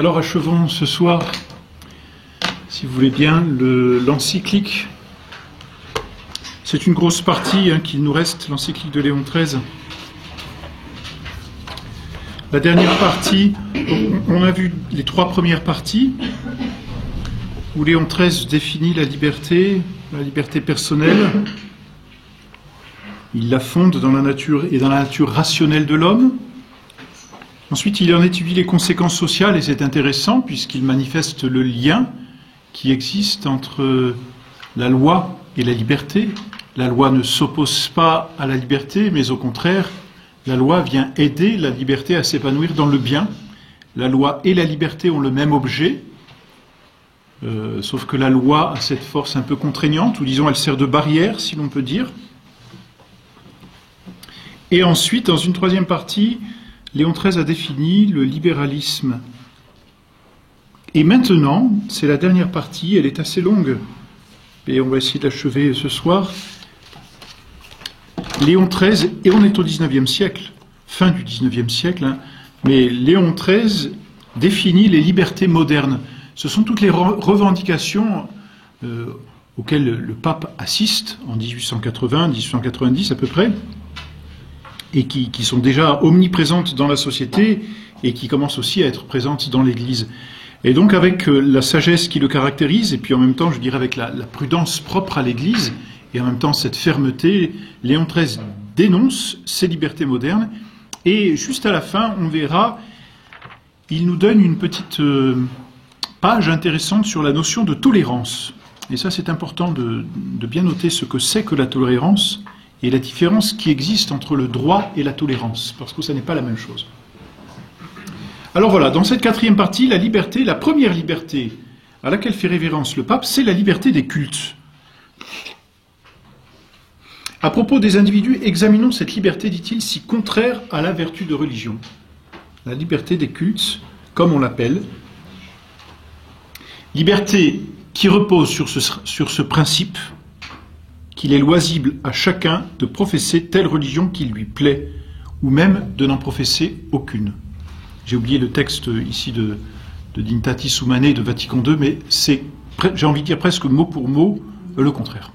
Alors achevons ce soir, si vous voulez bien, l'encyclique. C'est une grosse partie qu'il nous reste, l'encyclique de Léon XIII. La dernière partie, on a vu les trois premières parties, où Léon XIII définit la liberté personnelle. Il la fonde dans la nature et dans la nature rationnelle de l'homme. Ensuite, il en étudie les conséquences sociales, et c'est intéressant, puisqu'il manifeste le lien qui existe entre la loi et la liberté. La loi ne s'oppose pas à la liberté, mais au contraire, la loi vient aider la liberté à s'épanouir dans le bien. La loi et la liberté ont le même objet, sauf que la loi a cette force un peu contraignante, ou disons elle sert de barrière, si l'on peut dire. Et ensuite, dans une troisième partie, Léon XIII a défini le libéralisme. Et maintenant, c'est la dernière partie, elle est assez longue, et on va essayer de l'achever ce soir. Léon XIII, et on est au XIXe siècle, fin du XIXe siècle, mais Léon XIII définit les libertés modernes. Ce sont toutes les revendications auxquelles le pape assiste en 1880, 1890 à peu près, et qui sont déjà omniprésentes dans la société et qui commencent aussi à être présentes dans l'Église. Et donc avec la sagesse qui le caractérise, et puis en même temps, je dirais avec la prudence propre à l'Église, et en même temps cette fermeté, Léon XIII dénonce ces libertés modernes, et juste à la fin, on verra, il nous donne une petite page intéressante sur la notion de tolérance. Et ça, c'est important de bien noter ce que c'est que la tolérance, et la différence qui existe entre le droit et la tolérance, parce que ça n'est pas la même chose. Alors voilà, dans cette quatrième partie, la liberté, la première liberté à laquelle fait révérence le pape, c'est la liberté des cultes. À propos des individus, examinons cette liberté, dit-il, si contraire à la vertu de religion. La liberté des cultes, comme on l'appelle. Liberté qui repose sur ce principe, qu'il est loisible à chacun de professer telle religion qui lui plaît, ou même de n'en professer aucune. J'ai oublié le texte ici de Dignitatis Humanae de Vatican II, mais c'est, j'ai envie de dire presque mot pour mot, le contraire.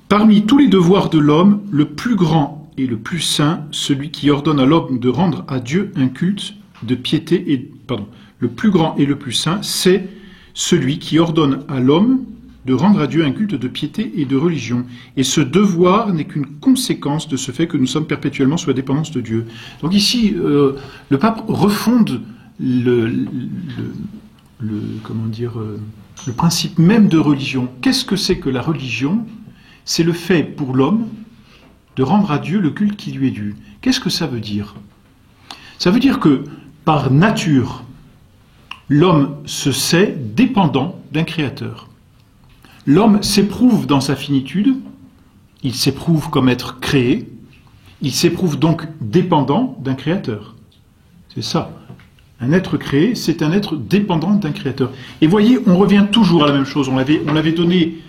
Parmi tous les devoirs de l'homme, le plus grand et le plus saint, celui qui ordonne à l'homme de rendre à Dieu un culte de piété et... le plus grand et le plus saint, c'est celui qui ordonne à l'homme de rendre à Dieu un culte de piété et de religion. Et ce devoir n'est qu'une conséquence de ce fait que nous sommes perpétuellement sous la dépendance de Dieu. Donc ici, le pape refonde le principe même de religion. Qu'est-ce que c'est que la religion? C'est le fait pour l'homme de rendre à Dieu le culte qui lui est dû. Qu'est-ce que ça veut dire? Ça veut dire que, par nature, l'homme se sait dépendant d'un créateur. L'homme s'éprouve dans sa finitude, il s'éprouve comme être créé, il s'éprouve donc dépendant d'un créateur. C'est ça. Un être créé, c'est un être dépendant d'un créateur. Et voyez, on revient toujours à la même chose. On l'avait donné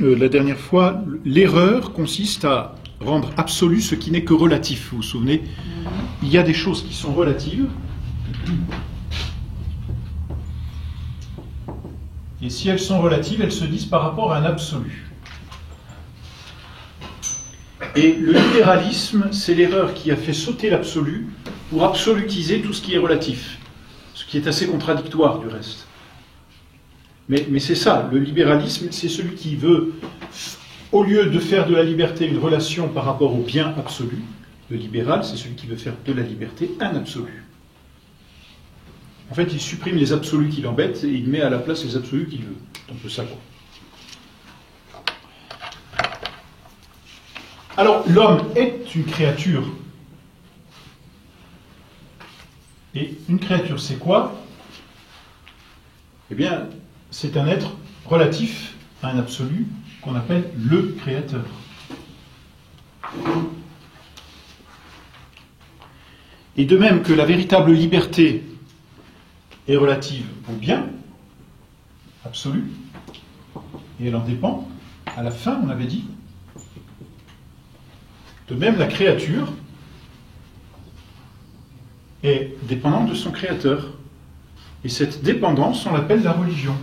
la dernière fois. L'erreur consiste à rendre absolu ce qui n'est que relatif. Vous vous souvenez? Il y a des choses qui sont relatives. Et si elles sont relatives, elles se disent par rapport à un absolu. Et le libéralisme, c'est l'erreur qui a fait sauter l'absolu pour absolutiser tout ce qui est relatif. Ce qui est assez contradictoire du reste. Mais c'est ça, le libéralisme, c'est celui qui veut, au lieu de faire de la liberté une relation par rapport au bien absolu, le libéral, c'est celui qui veut faire de la liberté un absolu. En fait, il supprime les absolus qui l'embêtent et il met à la place les absolus qu'il veut. C'est un peu ça, quoi. Alors, l'homme est une créature. Et une créature, c'est quoi? Eh bien, c'est un être relatif à un absolu qu'on appelle le créateur. Et de même que la véritable liberté est relative au bien absolu, et elle en dépend, à la fin, on avait dit, De même, la créature est dépendante de son créateur. Et cette dépendance, on l'appelle la religion.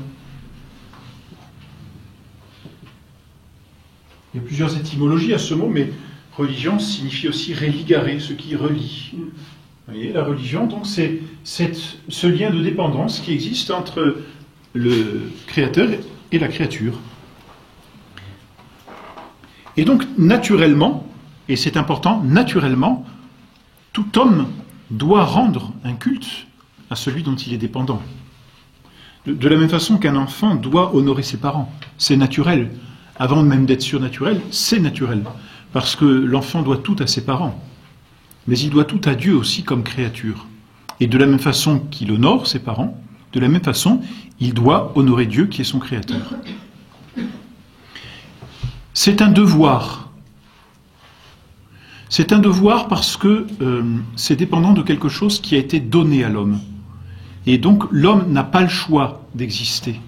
Il y a plusieurs étymologies à ce mot, mais religion signifie aussi religare, ce qui relie. Vous voyez, la religion, donc, c'est ce lien de dépendance qui existe entre le créateur et la créature. Et donc, naturellement, et c'est important, naturellement, tout homme doit rendre un culte à celui dont il est dépendant. De la même façon qu'un enfant doit honorer ses parents. C'est naturel. Avant même d'être surnaturel, c'est naturel. Parce que l'enfant doit tout à ses parents. Mais il doit tout à Dieu aussi comme créature. Et de la même façon qu'il honore ses parents, de la même façon, il doit honorer Dieu qui est son créateur. C'est un devoir. C'est un devoir parce que c'est dépendant de quelque chose qui a été donné à l'homme. Et donc l'homme n'a pas le choix d'exister.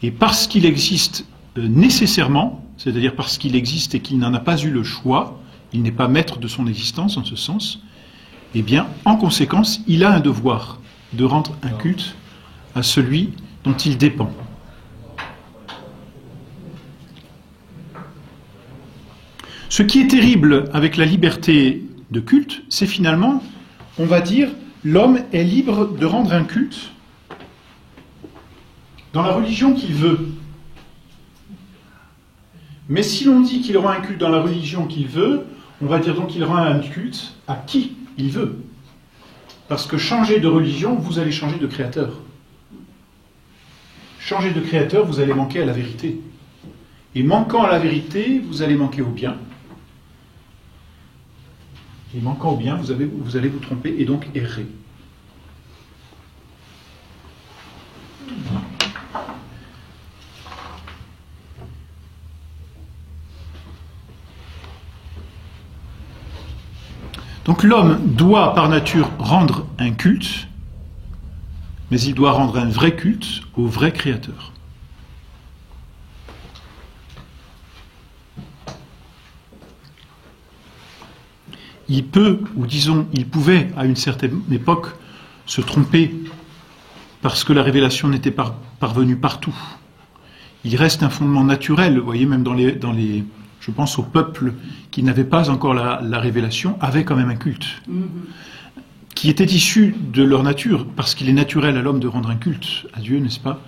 Et parce qu'il existe nécessairement, c'est-à-dire parce qu'il existe et qu'il n'en a pas eu le choix, il n'est pas maître de son existence en ce sens, eh bien, en conséquence, il a un devoir de rendre un culte à celui dont il dépend. Ce qui est terrible avec la liberté de culte, c'est finalement, on va dire, l'homme est libre de rendre un culte dans la religion qu'il veut. Mais si l'on dit qu'il rend un culte dans la religion qu'il veut, on va dire donc qu'il rend un culte à qui il veut. Parce que changer de religion, vous allez changer de créateur. Changer de créateur, vous allez manquer à la vérité. Et manquant à la vérité, vous allez manquer au bien. Et manquant au bien, vous allez vous tromper et donc errer. Donc l'homme doit par nature rendre un culte, mais il doit rendre un vrai culte au vrai créateur. Il peut, ou disons, il pouvait à une certaine époque se tromper parce que la révélation n'était pas parvenue partout. Il reste un fondement naturel, vous voyez, même dans les je pense aux peuples qui n'avaient pas encore la révélation, avaient quand même un culte, qui était issu de leur nature, parce qu'il est naturel à l'homme de rendre un culte à Dieu, n'est-ce pas ?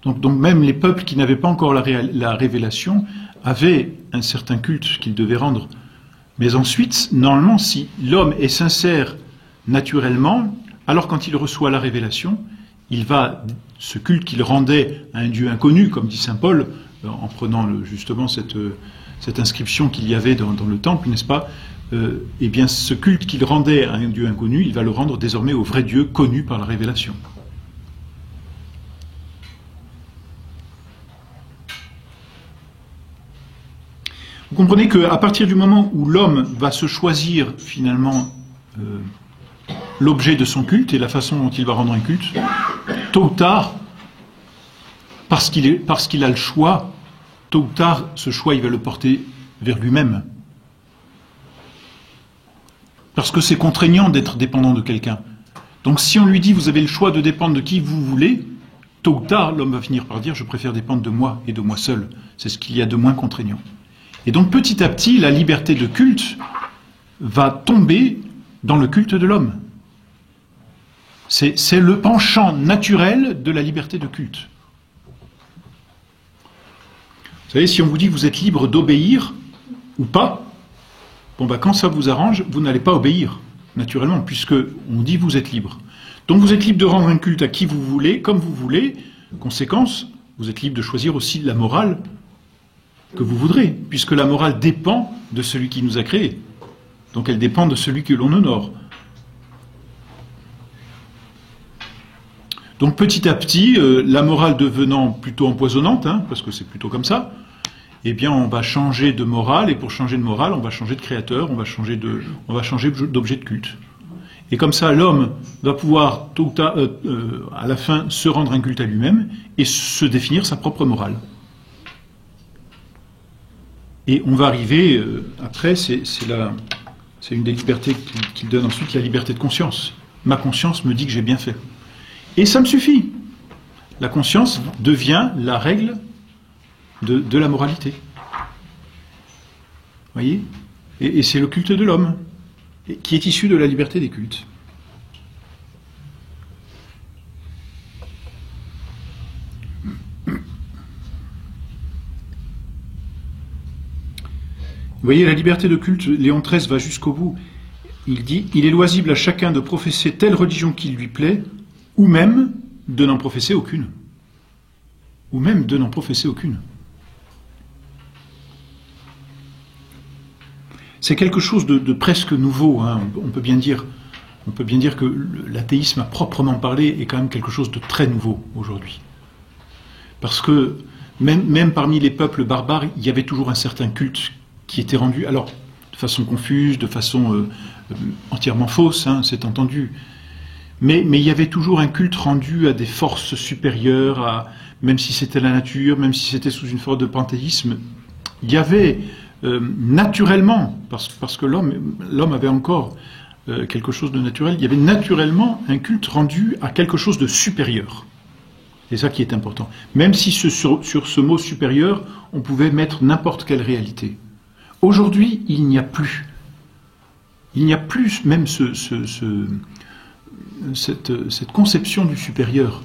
Donc même les peuples qui n'avaient pas encore la révélation avaient un certain culte qu'ils devaient rendre. Mais ensuite, normalement, si l'homme est sincère naturellement, alors quand il reçoit la révélation, il va, ce culte qu'il rendait à un Dieu inconnu, comme dit saint Paul, en prenant justement cette inscription qu'il y avait dans le temple, n'est-ce pas ? Eh bien, ce culte qu'il rendait à un Dieu inconnu, il va le rendre désormais au vrai Dieu connu par la révélation. Vous comprenez qu'à partir du moment où l'homme va se choisir finalement l'objet de son culte et la façon dont il va rendre un culte, tôt ou tard, parce qu'il a le choix, tôt ou tard, ce choix, il va le porter vers lui-même. Parce que c'est contraignant d'être dépendant de quelqu'un. Donc si on lui dit, vous avez le choix de dépendre de qui vous voulez, tôt ou tard, l'homme va finir par dire, je préfère dépendre de moi et de moi seul. C'est ce qu'il y a de moins contraignant. Et donc petit à petit, la liberté de culte va tomber dans le culte de l'homme. C'est le penchant naturel de la liberté de culte. Vous savez, si on vous dit que vous êtes libre d'obéir ou pas, bon ben quand ça vous arrange, vous n'allez pas obéir, naturellement, puisque on dit que vous êtes libre. Donc vous êtes libre de rendre un culte à qui vous voulez, comme vous voulez. Conséquence, vous êtes libre de choisir aussi la morale que vous voudrez, puisque la morale dépend de celui qui nous a créés. Donc elle dépend de celui que l'on honore. Donc petit à petit, la morale devenant plutôt empoisonnante, parce que c'est plutôt comme ça, eh bien on va changer de morale, et pour changer de morale, on va changer de créateur, on va changer d'objet de culte. Et comme ça, l'homme va pouvoir, tôt ou tard, à la fin, se rendre un culte à lui-même et se définir sa propre morale. Et on va arriver, après, c'est une des libertés qu'il donne ensuite, la liberté de conscience. Ma conscience me dit que j'ai bien fait. Et ça me suffit. La conscience devient la règle de la moralité. Vous voyez ? Et c'est le culte de l'homme, qui est issu de la liberté des cultes. Vous voyez, la liberté de culte, Léon XIII va jusqu'au bout. Il dit « Il est loisible à chacun de professer telle religion qui lui plaît, ou même de n'en professer aucune. » Ou même de n'en professer aucune. C'est quelque chose de presque nouveau. Hein. On peut bien dire que l'athéisme à proprement parler est quand même quelque chose de très nouveau aujourd'hui. Parce que même parmi les peuples barbares, il y avait toujours un certain culte qui était rendu, alors de façon confuse, de façon entièrement fausse, hein, c'est entendu. Mais il y avait toujours un culte rendu à des forces supérieures, même si c'était la nature, même si c'était sous une forme de panthéisme. Il y avait naturellement, parce que l'homme avait encore quelque chose de naturel, il y avait naturellement un culte rendu à quelque chose de supérieur. C'est ça qui est important. Même si sur ce mot supérieur, on pouvait mettre n'importe quelle réalité. Aujourd'hui, il n'y a plus. Il n'y a plus même cette conception du supérieur.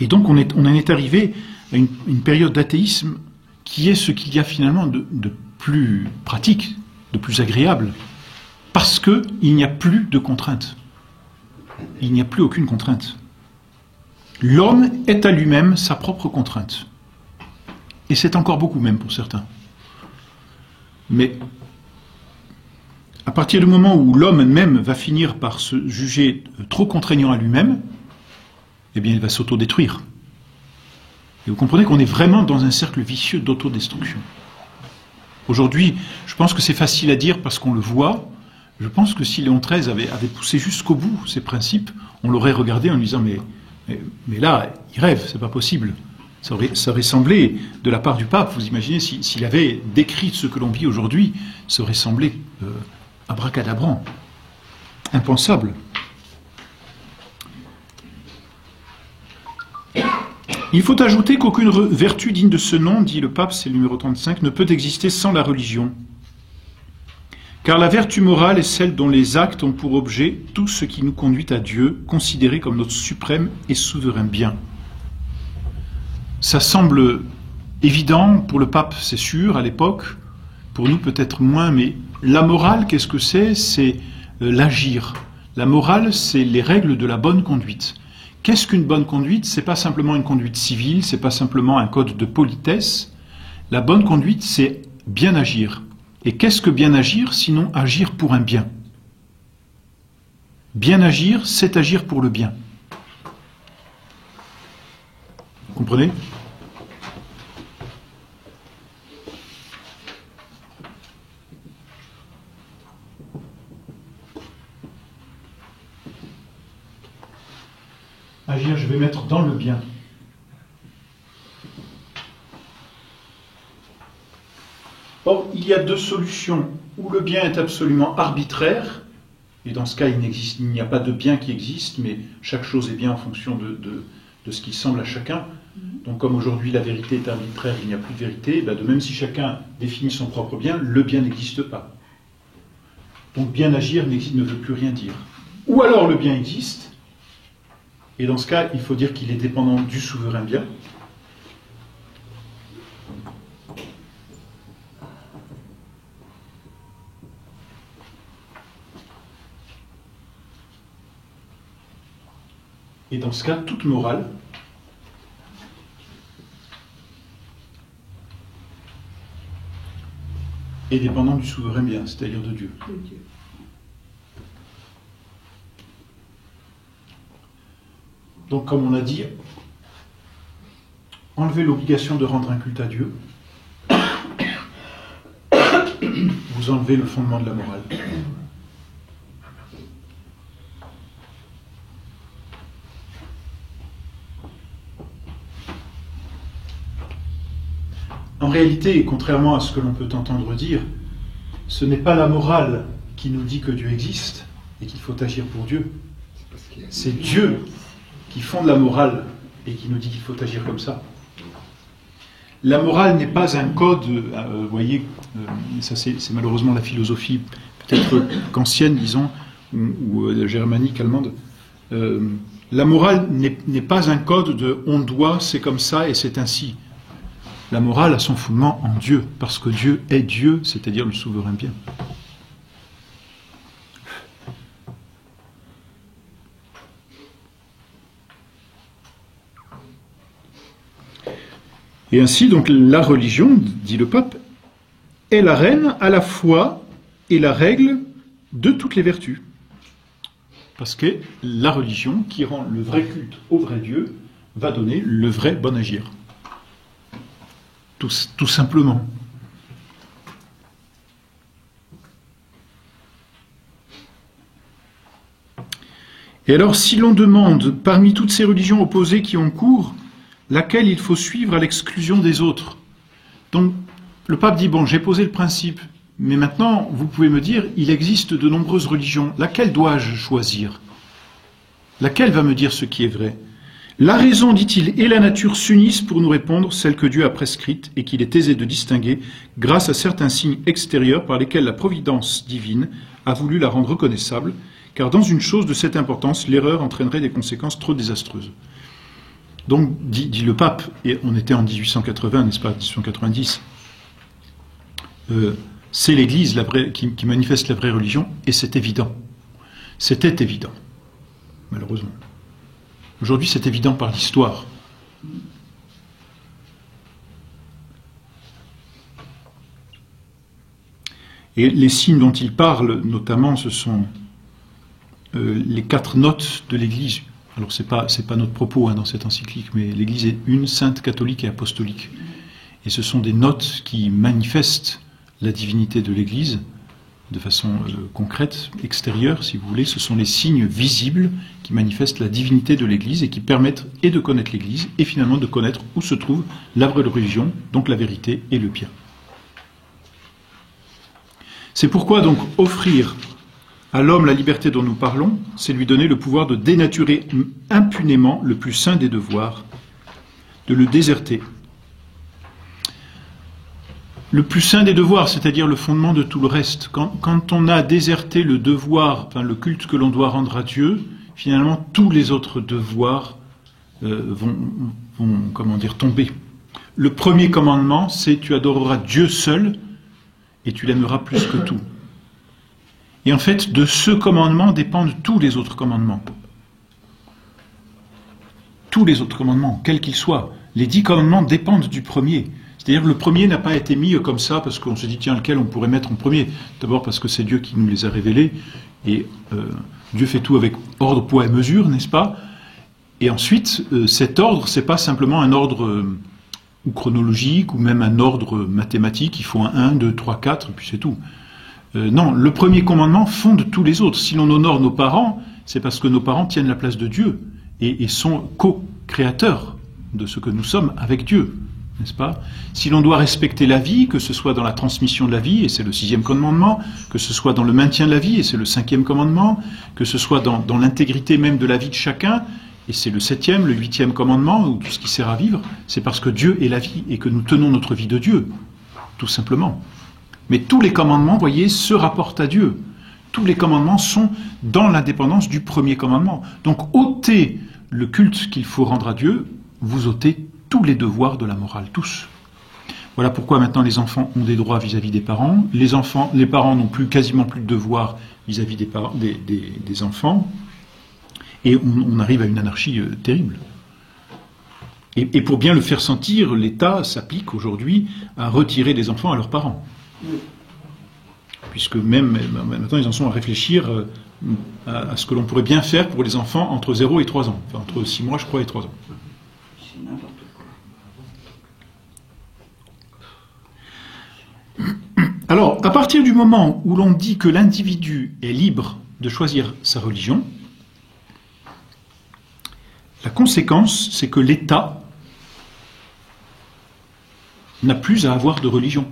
Et donc on en est arrivé à une période d'athéisme qui est ce qu'il y a finalement de plus pratique, de plus agréable, parce qu'il n'y a plus de contraintes. Il n'y a plus aucune contrainte. L'homme est à lui-même sa propre contrainte. Et c'est encore beaucoup même pour certains. Mais à partir du moment où l'homme même va finir par se juger trop contraignant à lui-même, eh bien il va s'autodétruire. Et vous comprenez qu'on est vraiment dans un cercle vicieux d'autodestruction. Aujourd'hui, je pense que c'est facile à dire parce qu'on le voit. Je pense que si Léon XIII avait poussé jusqu'au bout ces principes, on l'aurait regardé en lui disant mais là, il rêve, c'est pas possible. Ça aurait semblé, de la part du pape, vous imaginez, s'il avait décrit ce que l'on vit aujourd'hui, ça aurait semblé abracadabrant, impensable. Il faut ajouter qu'aucune vertu digne de ce nom, dit le pape, c'est le numéro 35, ne peut exister sans la religion. Car la vertu morale est celle dont les actes ont pour objet tout ce qui nous conduit à Dieu, considéré comme notre suprême et souverain bien. Ça semble évident pour le pape, c'est sûr, à l'époque, pour nous peut-être moins, mais la morale, qu'est-ce que c'est ? C'est l'agir. La morale, c'est les règles de la bonne conduite. Qu'est-ce qu'une bonne conduite ? C'est pas simplement une conduite civile, c'est pas simplement un code de politesse. La bonne conduite, c'est bien agir. Et qu'est-ce que bien agir, sinon agir pour un bien ? Bien agir, c'est agir pour le bien. Vous comprenez ? Agir, je vais mettre dans le bien. Or, il y a deux solutions. Où le bien est absolument arbitraire, et dans ce cas, il n'y a pas de bien qui existe, mais chaque chose est bien en fonction de ce qui semble à chacun. Donc, comme aujourd'hui la vérité est arbitraire, il n'y a plus de vérité, de même si chacun définit son propre bien, le bien n'existe pas. Donc, bien agir ne veut plus rien dire. Ou alors le bien existe, et dans ce cas, il faut dire qu'il est dépendant du souverain bien. Et dans ce cas, toute morale est dépendante du souverain bien, c'est-à-dire de Dieu. Donc, comme on l'a dit, enlevez l'obligation de rendre un culte à Dieu, vous enlevez le fondement de la morale. En réalité, contrairement à ce que l'on peut entendre dire, ce n'est pas la morale qui nous dit que Dieu existe et qu'il faut agir pour Dieu. C'est Dieu qui fonde la morale et qui nous dit qu'il faut agir comme ça. La morale n'est pas un code, vous voyez, ça c'est malheureusement la philosophie, peut-être qu'ancienne, disons, ou germanique, allemande. La morale n'est pas un code de on doit, c'est comme ça et c'est ainsi. La morale a son fondement en Dieu, parce que Dieu est Dieu, c'est-à-dire le souverain bien. Et ainsi, donc, la religion, dit le pape, est la reine à la fois et la règle de toutes les vertus. Parce que la religion, qui rend le vrai culte au vrai Dieu, va donner le vrai bon agir. Tout simplement. Et alors, si l'on demande, parmi toutes ces religions opposées qui ont cours, laquelle il faut suivre à l'exclusion des autres. Donc, le pape dit, bon, j'ai posé le principe, mais maintenant, vous pouvez me dire, il existe de nombreuses religions. Laquelle dois-je choisir? Laquelle va me dire ce qui est vrai? La raison, dit-il, et la nature s'unissent pour nous répondre, celle que Dieu a prescrite et qu'il est aisé de distinguer grâce à certains signes extérieurs par lesquels la providence divine a voulu la rendre reconnaissable, car dans une chose de cette importance, l'erreur entraînerait des conséquences trop désastreuses. Donc, dit le pape, et on était en 1880, n'est-ce pas, 1890, c'est l'Église qui manifeste la vraie religion, et c'est évident. C'était évident, malheureusement. Aujourd'hui, c'est évident par l'histoire. Et les signes dont il parle, notamment, ce sont les 4 notes de l'Église. Alors, c'est pas notre propos dans cette encyclique, mais l'Église est une, sainte, catholique et apostolique. Et ce sont des notes qui manifestent la divinité de l'Église de façon concrète, extérieure, si vous voulez. Ce sont les signes visibles qui manifestent la divinité de l'Église et qui permettent et de connaître l'Église et finalement de connaître où se trouve la vraie religion, donc la vérité et le bien. C'est pourquoi donc offrir à l'homme la liberté dont nous parlons, c'est lui donner le pouvoir de dénaturer impunément le plus saint des devoirs, de le déserter. Le plus saint des devoirs, c'est-à-dire le fondement de tout le reste. Quand on a déserté le devoir, enfin le culte que l'on doit rendre à Dieu, finalement tous les autres devoirs vont tomber. Le premier commandement, c'est tu adoreras Dieu seul et tu l'aimeras plus que tout. Et en fait, de ce commandement dépendent tous les autres commandements. Tous les autres commandements, quels qu'ils soient. Les 10 commandements dépendent du premier. C'est-à-dire que le premier n'a pas été mis comme ça parce qu'on se dit, tiens, lequel on pourrait mettre en premier. D'abord parce que c'est Dieu qui nous les a révélés. Et Dieu fait tout avec ordre, poids et mesure, n'est-ce pas? Et ensuite, cet ordre, c'est pas simplement un ordre ou chronologique ou même un ordre mathématique. Il faut un 1, 2, 3, 4, et puis c'est tout. Non, le premier commandement fonde tous les autres. Si l'on honore nos parents, c'est parce que nos parents tiennent la place de Dieu et sont co-créateurs de ce que nous sommes avec Dieu, n'est-ce pas? Si l'on doit respecter la vie, que ce soit dans la transmission de la vie, et c'est le 6e commandement, que ce soit dans le maintien de la vie, et c'est le 5e commandement, que ce soit dans l'intégrité même de la vie de chacun, et c'est le 7e, le 8e commandement, ou tout ce qui sert à vivre, c'est parce que Dieu est la vie et que nous tenons notre vie de Dieu, tout simplement. Mais tous les commandements, vous voyez, se rapportent à Dieu. Tous les commandements sont dans l'indépendance du premier commandement. Donc, ôtez le culte qu'il faut rendre à Dieu, vous ôtez tous les devoirs de la morale, tous. Voilà pourquoi maintenant les enfants ont des droits vis-à-vis des parents. Les parents n'ont quasiment plus de devoirs vis-à-vis des enfants. Et on arrive à une anarchie terrible. Et pour bien le faire sentir, l'État s'applique aujourd'hui à retirer des enfants à leurs parents. Puisque même maintenant ils en sont à réfléchir à ce que l'on pourrait bien faire pour les enfants entre 0 et 3 ans. Enfin entre 6 mois je crois et 3 ans. C'est n'importe quoi. Alors, à partir du moment où l'on dit que l'individu est libre de choisir sa religion, la conséquence, c'est que l'État n'a plus à avoir de religion,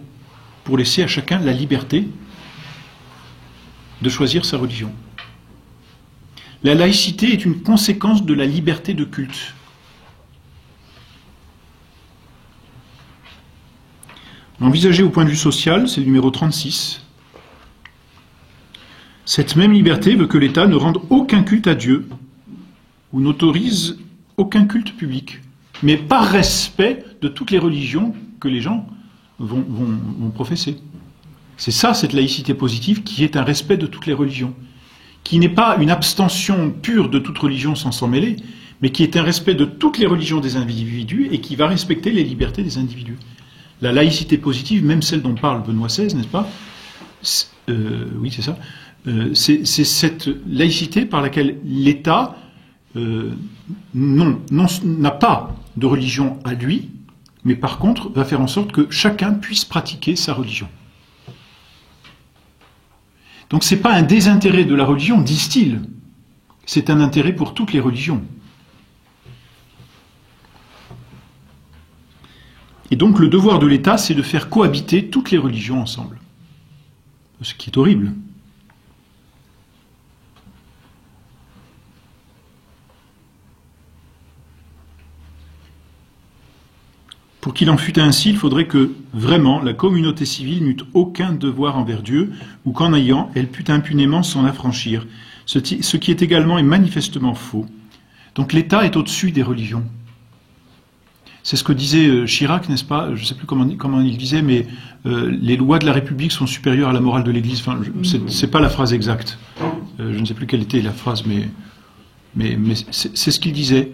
pour laisser à chacun la liberté de choisir sa religion. La laïcité est une conséquence de la liberté de culte. Envisagé au point de vue social, c'est le numéro 36. Cette même liberté veut que l'État ne rende aucun culte à Dieu ou n'autorise aucun culte public, mais par respect de toutes les religions que les gens vont professer. C'est ça, cette laïcité positive, qui est un respect de toutes les religions, qui n'est pas une abstention pure de toute religion sans s'en mêler, mais qui est un respect de toutes les religions des individus et qui va respecter les libertés des individus. La laïcité positive, même celle dont parle Benoît XVI, n'est-ce pas? Oui, c'est ça. C'est cette laïcité par laquelle l'État n'a pas de religion à lui, mais par contre va faire en sorte que chacun puisse pratiquer sa religion. Donc ce n'est pas un désintérêt de la religion, disent-ils, c'est un intérêt pour toutes les religions. Et donc le devoir de l'État, c'est de faire cohabiter toutes les religions ensemble. Ce qui est horrible. Pour qu'il en fût ainsi, il faudrait que, vraiment, la communauté civile n'eût aucun devoir envers Dieu, ou qu'en ayant, elle pût impunément s'en affranchir, ce qui est également et manifestement faux. Donc l'État est au-dessus des religions. C'est ce que disait Chirac, n'est-ce pas? Je ne sais plus comment il disait, mais les lois de la République sont supérieures à la morale de l'Église. Enfin, c'est pas la phrase exacte. Je ne sais plus quelle était la phrase, mais c'est ce qu'il disait.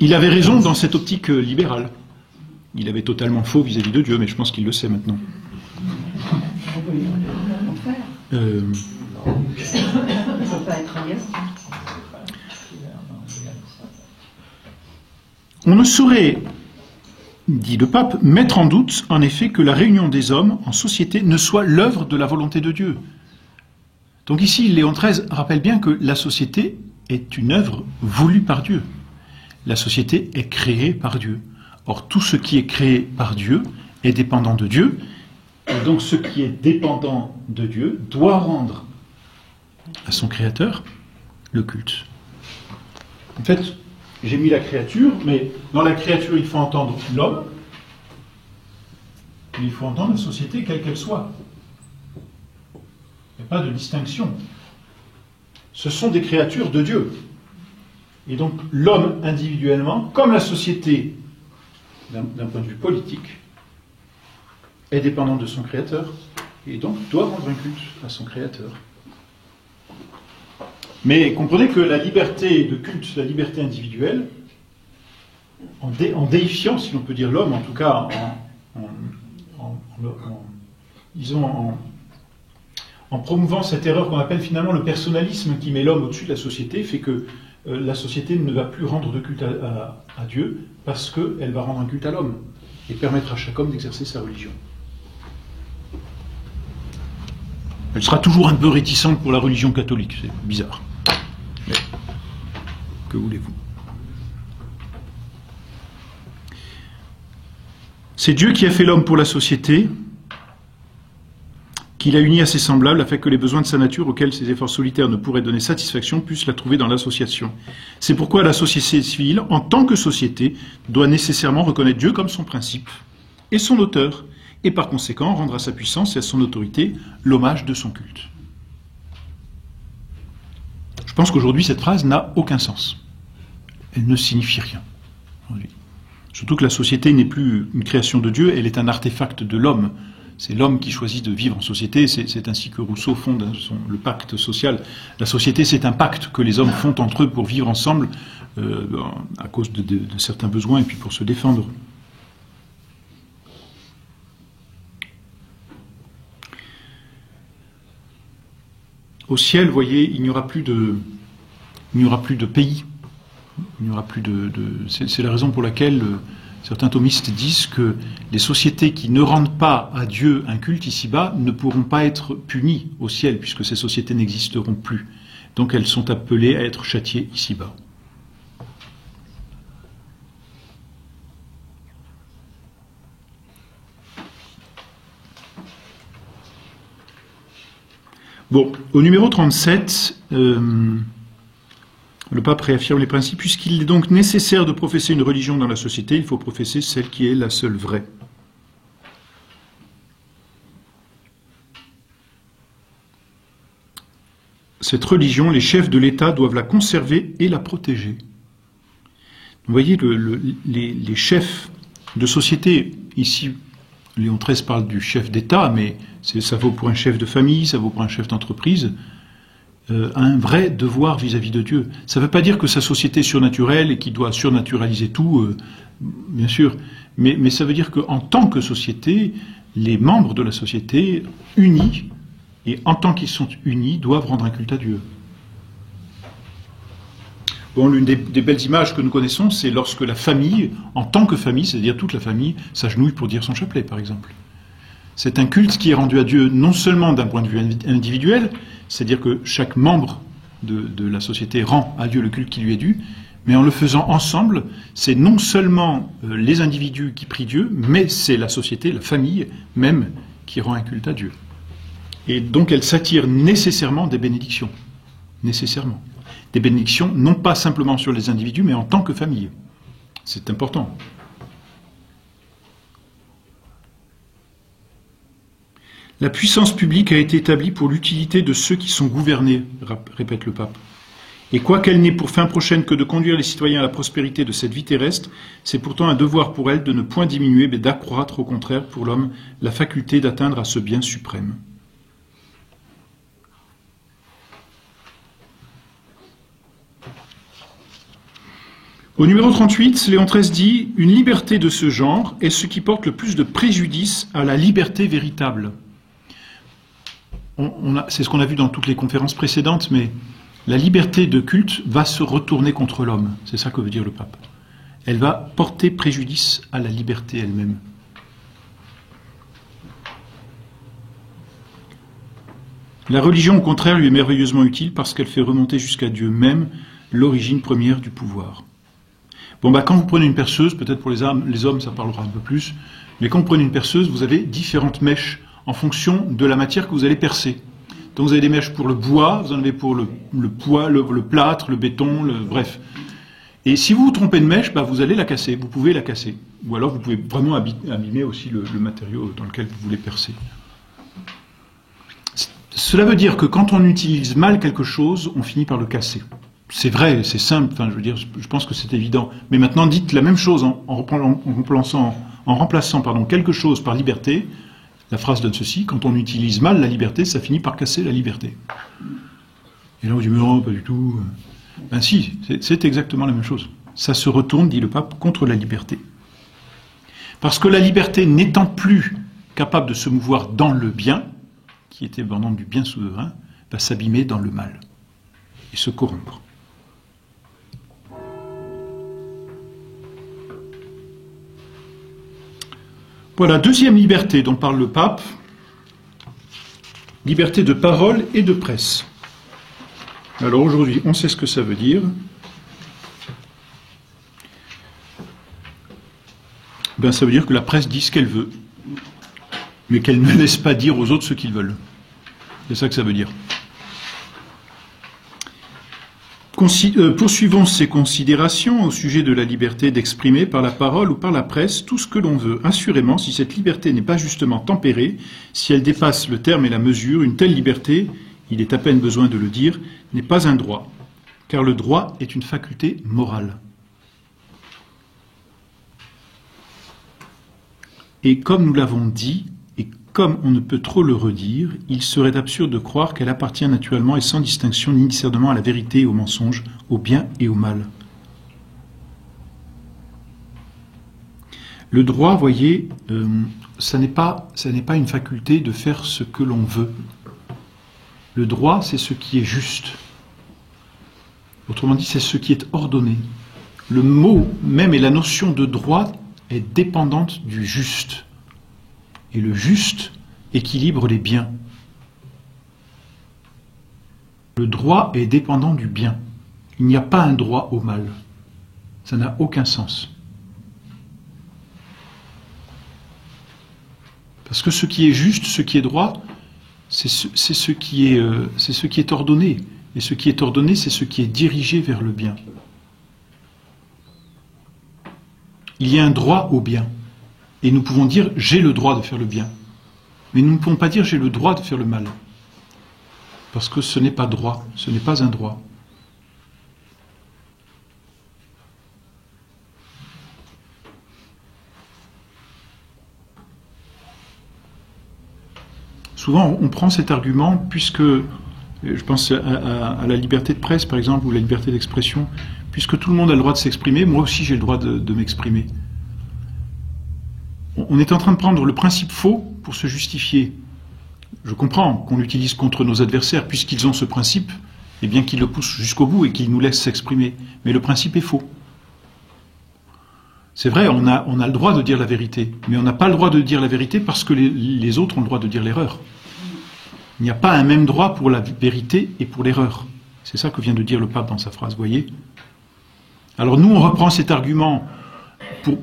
Il avait raison dans cette optique libérale. Il avait totalement faux vis-à-vis de Dieu, mais je pense qu'il le sait maintenant. On ne saurait, dit le pape, mettre en doute en effet que la réunion des hommes en société ne soit l'œuvre de la volonté de Dieu. Donc ici, Léon XIII rappelle bien que la société est une œuvre voulue par Dieu. La société est créée par Dieu. Or, tout ce qui est créé par Dieu est dépendant de Dieu. Et donc, ce qui est dépendant de Dieu doit rendre à son Créateur le culte. En fait, j'ai mis la créature, mais dans la créature, il faut entendre l'homme, et il faut entendre la société, quelle qu'elle soit. Il n'y a pas de distinction. Ce sont des créatures de Dieu. Et donc l'homme individuellement, comme la société d'un point de vue politique, est dépendant de son créateur, et donc doit rendre un culte à son créateur. Mais comprenez que la liberté de culte, la liberté individuelle, en déifiant, si l'on peut dire l'homme, en tout cas en promouvant cette erreur qu'on appelle finalement le personnalisme qui met l'homme au-dessus de la société, fait que la société ne va plus rendre de culte à Dieu parce qu'elle va rendre un culte à l'homme et permettre à chaque homme d'exercer sa religion. Elle sera toujours un peu réticente pour la religion catholique, c'est bizarre. Mais que voulez-vous? C'est Dieu qui a fait l'homme pour la société, qu'il a uni à ses semblables afin que les besoins de sa nature auxquels ses efforts solitaires ne pourraient donner satisfaction puissent la trouver dans l'association. C'est pourquoi la société civile, en tant que société, doit nécessairement reconnaître Dieu comme son principe et son auteur, et par conséquent rendre à sa puissance et à son autorité l'hommage de son culte. Je pense qu'aujourd'hui cette phrase n'a aucun sens. Elle ne signifie rien aujourd'hui. Surtout que la société n'est plus une création de Dieu, elle est un artefact de l'homme. C'est l'homme qui choisit de vivre en société, c'est ainsi que Rousseau fonde le pacte social. La société, c'est un pacte que les hommes font entre eux pour vivre ensemble à cause de certains besoins et puis pour se défendre. Au ciel, vous voyez, il n'y aura plus de pays. Il n'y aura plus c'est la raison pour laquelle certains thomistes disent que les sociétés qui ne rendent pas à Dieu un culte ici-bas ne pourront pas être punies au ciel, puisque ces sociétés n'existeront plus. Donc elles sont appelées à être châtiées ici-bas. Bon, au numéro 37, le pape réaffirme les principes. Puisqu'il est donc nécessaire de professer une religion dans la société, il faut professer celle qui est la seule vraie. Cette religion, les chefs de l'État doivent la conserver et la protéger. Vous voyez, les chefs de société, ici, Léon XIII parle du chef d'État, mais ça vaut pour un chef de famille, ça vaut pour un chef d'entreprise, a un vrai devoir vis-à-vis de Dieu. Ça ne veut pas dire que sa société est surnaturelle et qu'il doit surnaturaliser tout, bien sûr, mais ça veut dire qu'en tant que société, les membres de la société, unis, et en tant qu'ils sont unis, doivent rendre un culte à Dieu. Bon, l'une des belles images que nous connaissons, c'est lorsque la famille, en tant que famille, c'est-à-dire toute la famille, s'agenouille pour dire son chapelet, par exemple. C'est un culte qui est rendu à Dieu non seulement d'un point de vue individuel, c'est-à-dire que chaque membre de la société rend à Dieu le culte qui lui est dû, mais en le faisant ensemble, c'est non seulement les individus qui prient Dieu, mais c'est la société, la famille même, qui rend un culte à Dieu. Et donc elle s'attire nécessairement des bénédictions. Nécessairement. Des bénédictions, non pas simplement sur les individus, mais en tant que famille. C'est important. La puissance publique a été établie pour l'utilité de ceux qui sont gouvernés, répète le pape. Et quoiqu'elle n'ait pour fin prochaine que de conduire les citoyens à la prospérité de cette vie terrestre, c'est pourtant un devoir pour elle de ne point diminuer, mais d'accroître au contraire pour l'homme la faculté d'atteindre à ce bien suprême. Au numéro 38, Léon XIII dit « Une liberté de ce genre est ce qui porte le plus de préjudice à la liberté véritable. » C'est ce qu'on a vu dans toutes les conférences précédentes, mais la liberté de culte va se retourner contre l'homme. C'est ça que veut dire le pape. Elle va porter préjudice à la liberté elle-même. La religion, au contraire, lui est merveilleusement utile parce qu'elle fait remonter jusqu'à Dieu même l'origine première du pouvoir. Bon, quand vous prenez une perceuse, peut-être pour les hommes ça parlera un peu plus, mais quand vous prenez une perceuse, vous avez différentes mèches en fonction de la matière que vous allez percer. Donc vous avez des mèches pour le bois, vous en avez pour le poids, le plâtre, le béton, bref. Et si vous vous trompez de mèche, vous allez la casser, vous pouvez la casser. Ou alors vous pouvez vraiment abîmer aussi le matériau dans lequel vous voulez percer. Cela veut dire que quand on utilise mal quelque chose, on finit par le casser. C'est vrai, c'est simple, je pense que c'est évident. Mais maintenant, dites la même chose en remplaçant quelque chose par liberté. La phrase donne ceci, quand on utilise mal la liberté, ça finit par casser la liberté. Et là, on dit, mais non, pas du tout. Ben si, c'est exactement la même chose. Ça se retourne, dit le pape, contre la liberté. Parce que la liberté n'étant plus capable de se mouvoir dans le bien, qui était venant du bien souverain, va s'abîmer dans le mal et se corrompre. Voilà, deuxième liberté dont parle le pape, liberté de parole et de presse. Alors aujourd'hui, on sait ce que ça veut dire. Ça veut dire que la presse dit ce qu'elle veut, mais qu'elle ne laisse pas dire aux autres ce qu'ils veulent. C'est ça que ça veut dire. Poursuivons ces considérations au sujet de la liberté d'exprimer par la parole ou par la presse tout ce que l'on veut. Assurément, si cette liberté n'est pas justement tempérée, si elle dépasse le terme et la mesure, une telle liberté, il est à peine besoin de le dire, n'est pas un droit, car le droit est une faculté morale. Et comme nous l'avons dit, et comme on ne peut trop le redire, il serait absurde de croire qu'elle appartient naturellement et sans distinction ni discernement à la vérité et au mensonge, au bien et au mal. Le droit, voyez, ça n'est pas une faculté de faire ce que l'on veut. Le droit, c'est ce qui est juste. Autrement dit, c'est ce qui est ordonné. Le mot même et la notion de droit est dépendante du juste. Et le juste équilibre les biens. Le droit est dépendant du bien. Il n'y a pas un droit au mal. Ça n'a aucun sens. Parce que ce qui est juste, ce qui est droit, c'est ce qui est ordonné. Et ce qui est ordonné, c'est ce qui est dirigé vers le bien. Il y a un droit au bien. Et nous pouvons dire « j'ai le droit de faire le bien ». Mais nous ne pouvons pas dire « j'ai le droit de faire le mal ». Parce que ce n'est pas droit, ce n'est pas un droit. Souvent, on prend cet argument puisque, je pense à la liberté de presse, par exemple, ou la liberté d'expression, puisque tout le monde a le droit de s'exprimer, moi aussi j'ai le droit de m'exprimer. On est en train de prendre le principe faux pour se justifier. Je comprends qu'on l'utilise contre nos adversaires, puisqu'ils ont ce principe, et bien qu'ils le poussent jusqu'au bout et qu'ils nous laissent s'exprimer. Mais le principe est faux. C'est vrai, on a le droit de dire la vérité, mais on n'a pas le droit de dire la vérité parce que les autres ont le droit de dire l'erreur. Il n'y a pas un même droit pour la vérité et pour l'erreur. C'est ça que vient de dire le pape dans sa phrase, voyez. Alors nous, on reprend cet argument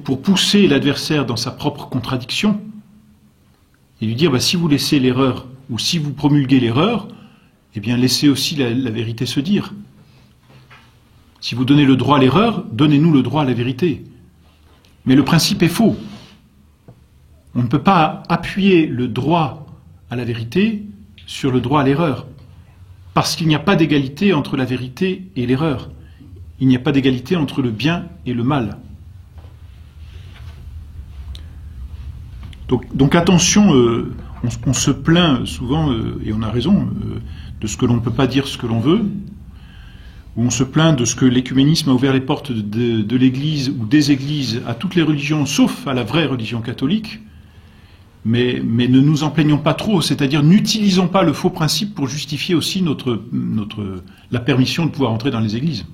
pour pousser l'adversaire dans sa propre contradiction et lui dire, bah, si vous laissez l'erreur ou si vous promulguez l'erreur, eh bien laissez aussi la vérité se dire. Si vous donnez le droit à l'erreur, donnez-nous le droit à la vérité. Mais le principe est faux. On ne peut pas appuyer le droit à la vérité sur le droit à l'erreur. Parce qu'il n'y a pas d'égalité entre la vérité et l'erreur. Il n'y a pas d'égalité entre le bien et le mal. Donc attention, on se plaint souvent, et on a raison, de ce que l'on ne peut pas dire ce que l'on veut, ou on se plaint de ce que l'écuménisme a ouvert les portes de l'Église ou des Églises à toutes les religions, sauf à la vraie religion catholique, mais ne nous en plaignons pas trop, c'est-à-dire n'utilisons pas le faux principe pour justifier aussi la permission de pouvoir entrer dans les Églises.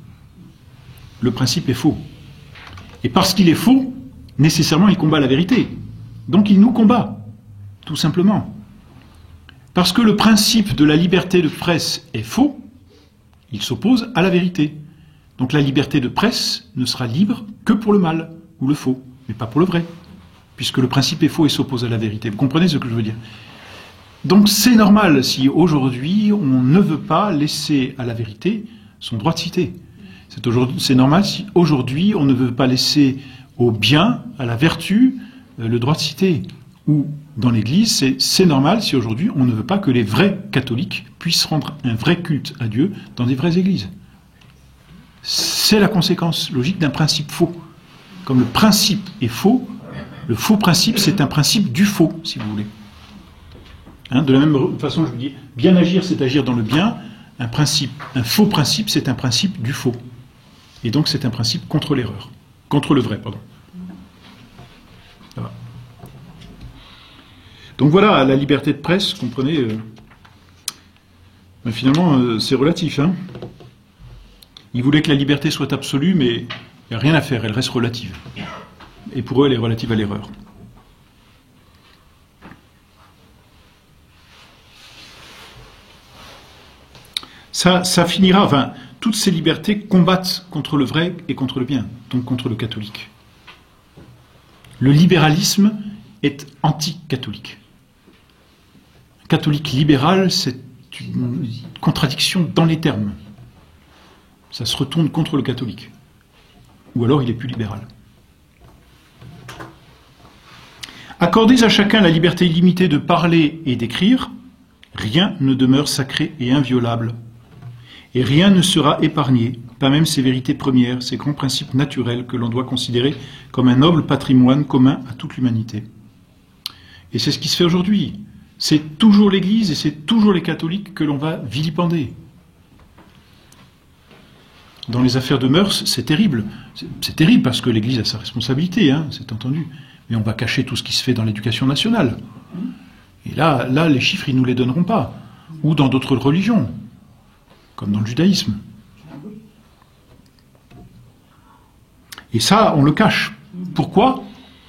Le principe est faux. Et parce qu'il est faux, nécessairement il combat la vérité. Donc il nous combat, tout simplement. Parce que le principe de la liberté de presse est faux, il s'oppose à la vérité. Donc la liberté de presse ne sera libre que pour le mal, ou le faux, mais pas pour le vrai. Puisque le principe est faux et s'oppose à la vérité. Vous comprenez ce que je veux dire? Donc c'est normal si aujourd'hui on ne veut pas laisser à la vérité son droit de citer. C'est normal si aujourd'hui on ne veut pas laisser au bien, à la vertu, le droit de citer. Ou dans l'Église, c'est normal si aujourd'hui on ne veut pas que les vrais catholiques puissent rendre un vrai culte à Dieu dans des vraies églises. C'est la conséquence logique d'un principe faux. Comme le principe est faux, le faux principe c'est un principe du faux, si vous voulez. Hein, de la même façon, je vous dis, bien agir c'est agir dans le bien, un faux principe c'est un principe du faux. Et donc c'est un principe contre l'erreur, contre le vrai, pardon. Voilà. Donc voilà, la liberté de presse, comprenez, ben finalement c'est relatif. Hein. Ils voulaient que la liberté soit absolue, mais il n'y a rien à faire, elle reste relative. Et pour eux, elle est relative à l'erreur. Ça finira, enfin, toutes ces libertés combattent contre le vrai et contre le bien, donc contre le catholique. Le libéralisme est anti-catholique. Catholique libéral, c'est une contradiction dans les termes. Ça se retourne contre le catholique. Ou alors il est plus libéral. Accordez à chacun la liberté illimitée de parler et d'écrire, rien ne demeure sacré et inviolable. Et rien ne sera épargné, pas même ces vérités premières, ces grands principes naturels que l'on doit considérer comme un noble patrimoine commun à toute l'humanité. Et c'est ce qui se fait aujourd'hui. C'est toujours l'Église et c'est toujours les catholiques que l'on va vilipender. Dans les affaires de mœurs, c'est terrible. C'est terrible parce que l'Église a sa responsabilité, hein, c'est entendu. Mais on va cacher tout ce qui se fait dans l'éducation nationale. Et là, les chiffres, ils ne nous les donneront pas. Ou dans d'autres religions, comme dans le judaïsme. Et ça, on le cache. Pourquoi?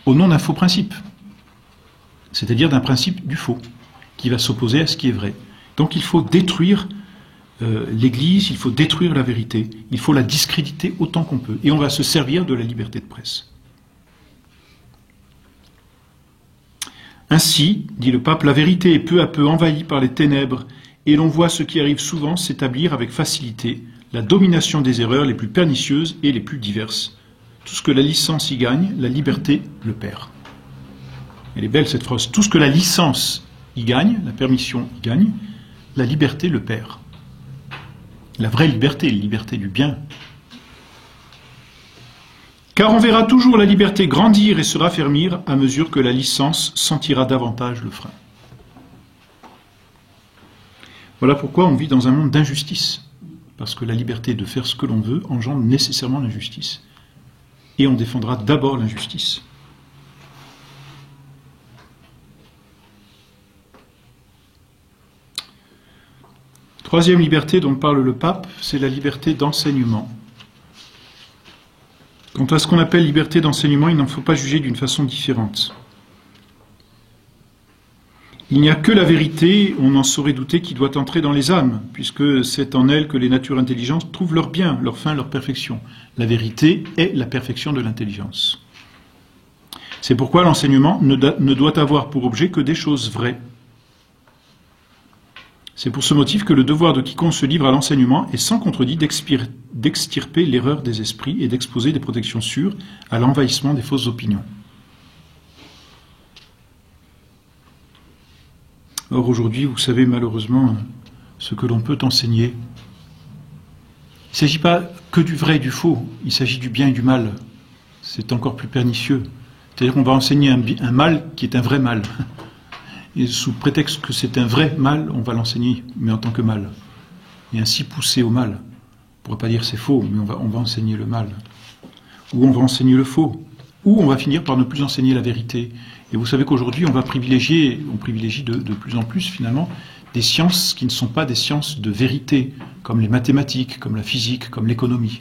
Au nom d'un faux principe. C'est-à-dire d'un principe du faux, qui va s'opposer à ce qui est vrai. Donc il faut détruire l'Église, il faut détruire la vérité, il faut la discréditer autant qu'on peut. Et on va se servir de la liberté de presse. Ainsi, dit le pape, la vérité est peu à peu envahie par les ténèbres, et l'on voit ce qui arrive souvent s'établir avec facilité, la domination des erreurs les plus pernicieuses et les plus diverses. Tout ce que la licence y gagne, la liberté le perd. Elle est belle cette phrase. Tout ce que la licence y gagne, la permission y gagne, la liberté le perd. La vraie liberté du bien. Car on verra toujours la liberté grandir et se raffermir à mesure que la licence sentira davantage le frein. Voilà pourquoi on vit dans un monde d'injustice. Parce que la liberté de faire ce que l'on veut engendre nécessairement l'injustice. Et on défendra d'abord l'injustice. Troisième liberté dont parle le pape, c'est la liberté d'enseignement. Quant à ce qu'on appelle liberté d'enseignement, il n'en faut pas juger d'une façon différente. Il n'y a que la vérité, on n'en saurait douter, qui doit entrer dans les âmes, puisque c'est en elles que les natures intelligentes trouvent leur bien, leur fin, leur perfection. La vérité est la perfection de l'intelligence. C'est pourquoi l'enseignement ne doit avoir pour objet que des choses vraies. C'est pour ce motif que le devoir de quiconque se livre à l'enseignement est sans contredit d'extirper l'erreur des esprits et d'exposer des protections sûres à l'envahissement des fausses opinions. Or aujourd'hui, vous savez malheureusement ce que l'on peut enseigner. Il ne s'agit pas que du vrai et du faux, il s'agit du bien et du mal. C'est encore plus pernicieux. C'est-à-dire qu'on va enseigner un mal qui est un vrai mal. Et sous prétexte que c'est un vrai mal, on va l'enseigner, mais en tant que mal. Et ainsi pousser au mal. On ne pourra pas dire c'est faux, mais on va enseigner le mal. Ou on va enseigner le faux. Ou on va finir par ne plus enseigner la vérité. Et vous savez qu'aujourd'hui, on privilégie de plus en plus, finalement, des sciences qui ne sont pas des sciences de vérité, comme les mathématiques, comme la physique, comme l'économie.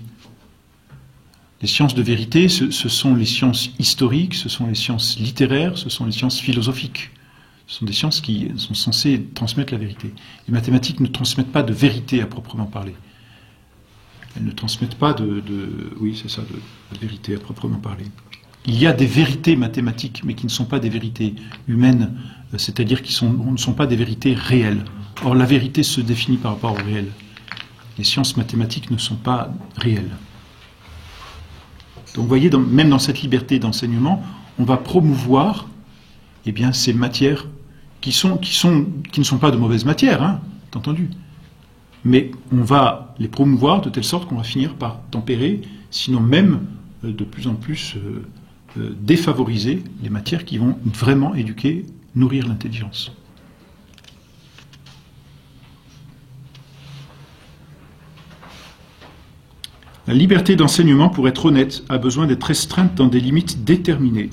Les sciences de vérité, ce sont les sciences historiques, ce sont les sciences littéraires, ce sont les sciences philosophiques. Ce sont des sciences qui sont censées transmettre la vérité. Les mathématiques ne transmettent pas de vérité à proprement parler. Elles ne transmettent pas de vérité à proprement parler. Il y a des vérités mathématiques, mais qui ne sont pas des vérités humaines, c'est-à-dire qui ne sont pas des vérités réelles. Or, la vérité se définit par rapport au réel. Les sciences mathématiques ne sont pas réelles. Donc, vous voyez, même dans cette liberté d'enseignement, on va promouvoir ces matières qui ne sont pas de mauvaises matières, hein, entendu. Mais on va les promouvoir de telle sorte qu'on va finir par tempérer, sinon même de plus en plus défavoriser les matières qui vont vraiment éduquer, nourrir l'intelligence. La liberté d'enseignement, pour être honnête, a besoin d'être restreinte dans des limites déterminées.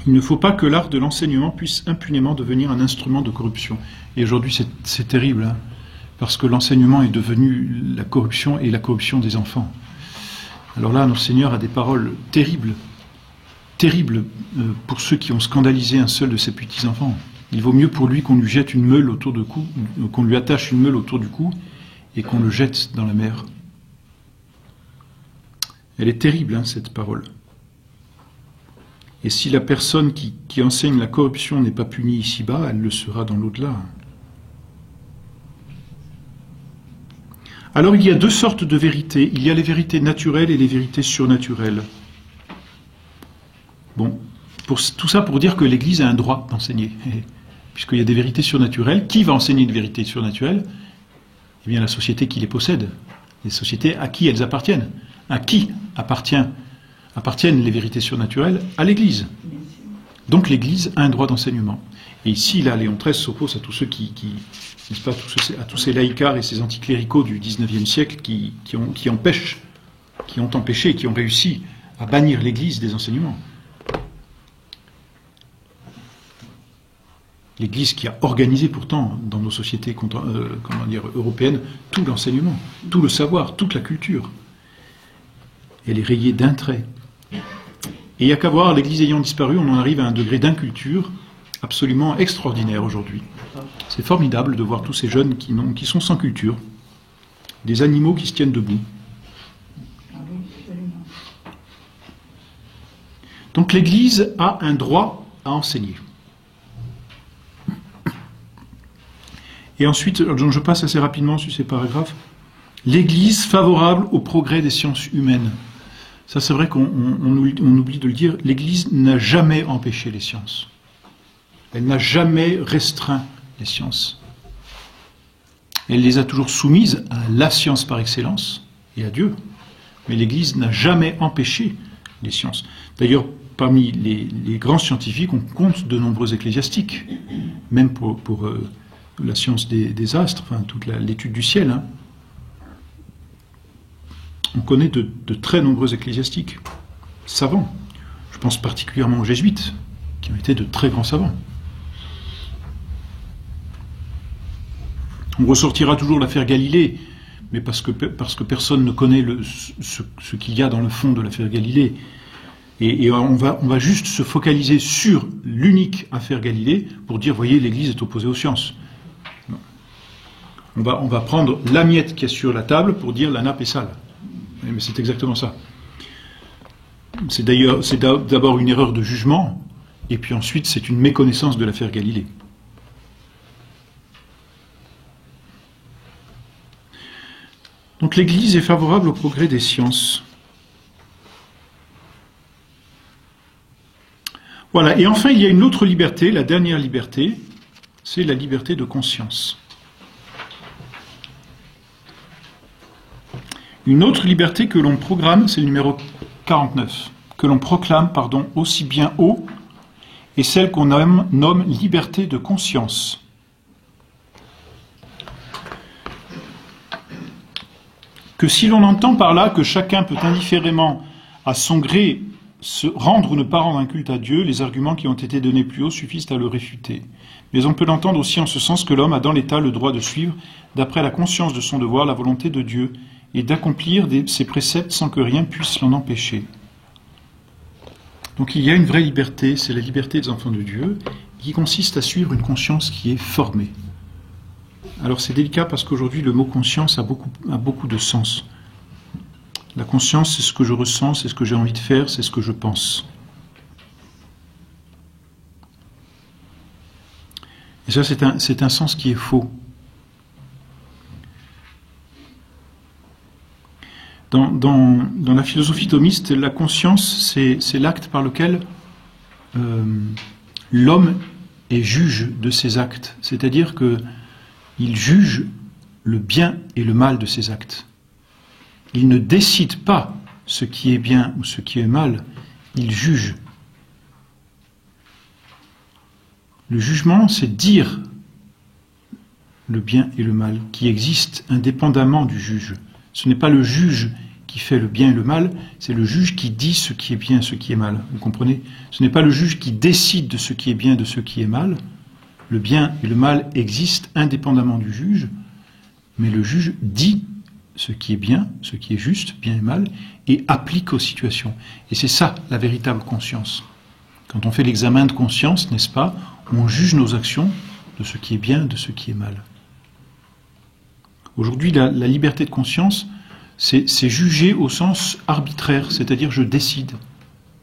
Il ne faut pas que l'art de l'enseignement puisse impunément devenir un instrument de corruption. Et aujourd'hui, c'est terrible, hein, parce que l'enseignement est devenu la corruption et la corruption des enfants. Alors là, notre Seigneur a des paroles terribles, terribles pour ceux qui ont scandalisé un seul de ses petits-enfants. Il vaut mieux pour lui qu'on lui jette une meule autour du cou, qu'on lui attache une meule autour du cou et qu'on le jette dans la mer. Elle est terrible, hein, cette parole. Et si la personne qui enseigne la corruption n'est pas punie ici-bas, elle le sera dans l'au-delà. Alors il y a deux sortes de vérités. Il y a les vérités naturelles et les vérités surnaturelles. Bon, tout ça pour dire que l'Église a un droit d'enseigner. Puisqu'il y a des vérités surnaturelles. Qui va enseigner des vérités surnaturelles? Eh bien la société qui les possède. Les sociétés à qui elles appartiennent. À qui appartiennent les vérités surnaturelles? À l'Église. Donc l'Église a un droit d'enseignement. Et ici, là, Léon XIII s'oppose à tous ceux n'est-ce pas, à tous ces laïcards et ces anticléricaux du XIXe siècle qui ont empêché, qui ont réussi à bannir l'Église des enseignements. L'Église qui a organisé pourtant dans nos sociétés européennes tout l'enseignement, tout le savoir, toute la culture. Elle est rayée d'un trait. Et il n'y a qu'à voir, l'Église ayant disparu, on en arrive à un degré d'inculture absolument extraordinaire aujourd'hui. C'est formidable de voir tous ces jeunes qui sont sans culture, des animaux qui se tiennent debout. Donc l'Église a un droit à enseigner. Et ensuite, je passe assez rapidement sur ces paragraphes, l'Église favorable au progrès des sciences humaines. Ça, c'est vrai qu'on oublie de le dire, l'Église n'a jamais empêché les sciences. Elle n'a jamais restreint les sciences. Elle les a toujours soumises à la science par excellence et à Dieu. Mais l'Église n'a jamais empêché les sciences. D'ailleurs, parmi les grands scientifiques, on compte de nombreux ecclésiastiques, même pour la science des astres, enfin toute l'étude du ciel. Hein. On connaît de très nombreux ecclésiastiques, savants. Je pense particulièrement aux jésuites, qui ont été de très grands savants. On ressortira toujours l'affaire Galilée, mais parce que personne ne connaît ce qu'il y a dans le fond de l'affaire Galilée. Et on va juste se focaliser sur l'unique affaire Galilée pour dire, voyez, l'Église est opposée aux sciences. On va prendre la miette qui est sur la table pour dire la nappe est sale. Mais c'est exactement ça. C'est d'abord une erreur de jugement, et puis ensuite c'est une méconnaissance de l'affaire Galilée. Donc l'Église est favorable au progrès des sciences. Voilà, et enfin il y a une autre liberté, la dernière liberté, c'est la liberté de conscience. Une autre liberté que l'on programme, c'est le numéro 49, que l'on proclame, aussi bien haut, et celle qu'on nomme liberté de conscience. Que si l'on entend par là que chacun peut indifféremment, à son gré, se rendre ou ne pas rendre un culte à Dieu, les arguments qui ont été donnés plus haut suffisent à le réfuter. Mais on peut l'entendre aussi en ce sens que l'homme a dans l'état le droit de suivre, d'après la conscience de son devoir, la volonté de Dieu, et d'accomplir ses préceptes sans que rien puisse l'en empêcher. Donc il y a une vraie liberté, c'est la liberté des enfants de Dieu, qui consiste à suivre une conscience qui est formée. Alors c'est délicat parce qu'aujourd'hui le mot conscience a beaucoup de sens. La conscience, c'est ce que je ressens, c'est ce que j'ai envie de faire, c'est ce que je pense. Et ça, c'est un sens qui est faux. Dans la philosophie thomiste, la conscience, c'est l'acte par lequel l'homme est juge de ses actes. C'est-à-dire qu'il juge le bien et le mal de ses actes. Il ne décide pas ce qui est bien ou ce qui est mal, il juge. Le jugement, c'est dire le bien et le mal, qui existent indépendamment du juge. Ce n'est pas le juge qui fait le bien et le mal, c'est le juge qui dit ce qui est bien et ce qui est mal. Vous comprenez ? Ce n'est pas le juge qui décide de ce qui est bien et de ce qui est mal. Le bien et le mal existent indépendamment du juge, mais le juge dit ce qui est bien, ce qui est juste, bien et mal, et applique aux situations. Et c'est ça, la véritable conscience. Quand on fait l'examen de conscience, n'est-ce pas, on juge nos actions de ce qui est bien, de ce qui est mal. Aujourd'hui, la liberté de conscience, c'est juger au sens arbitraire, c'est-à-dire je décide.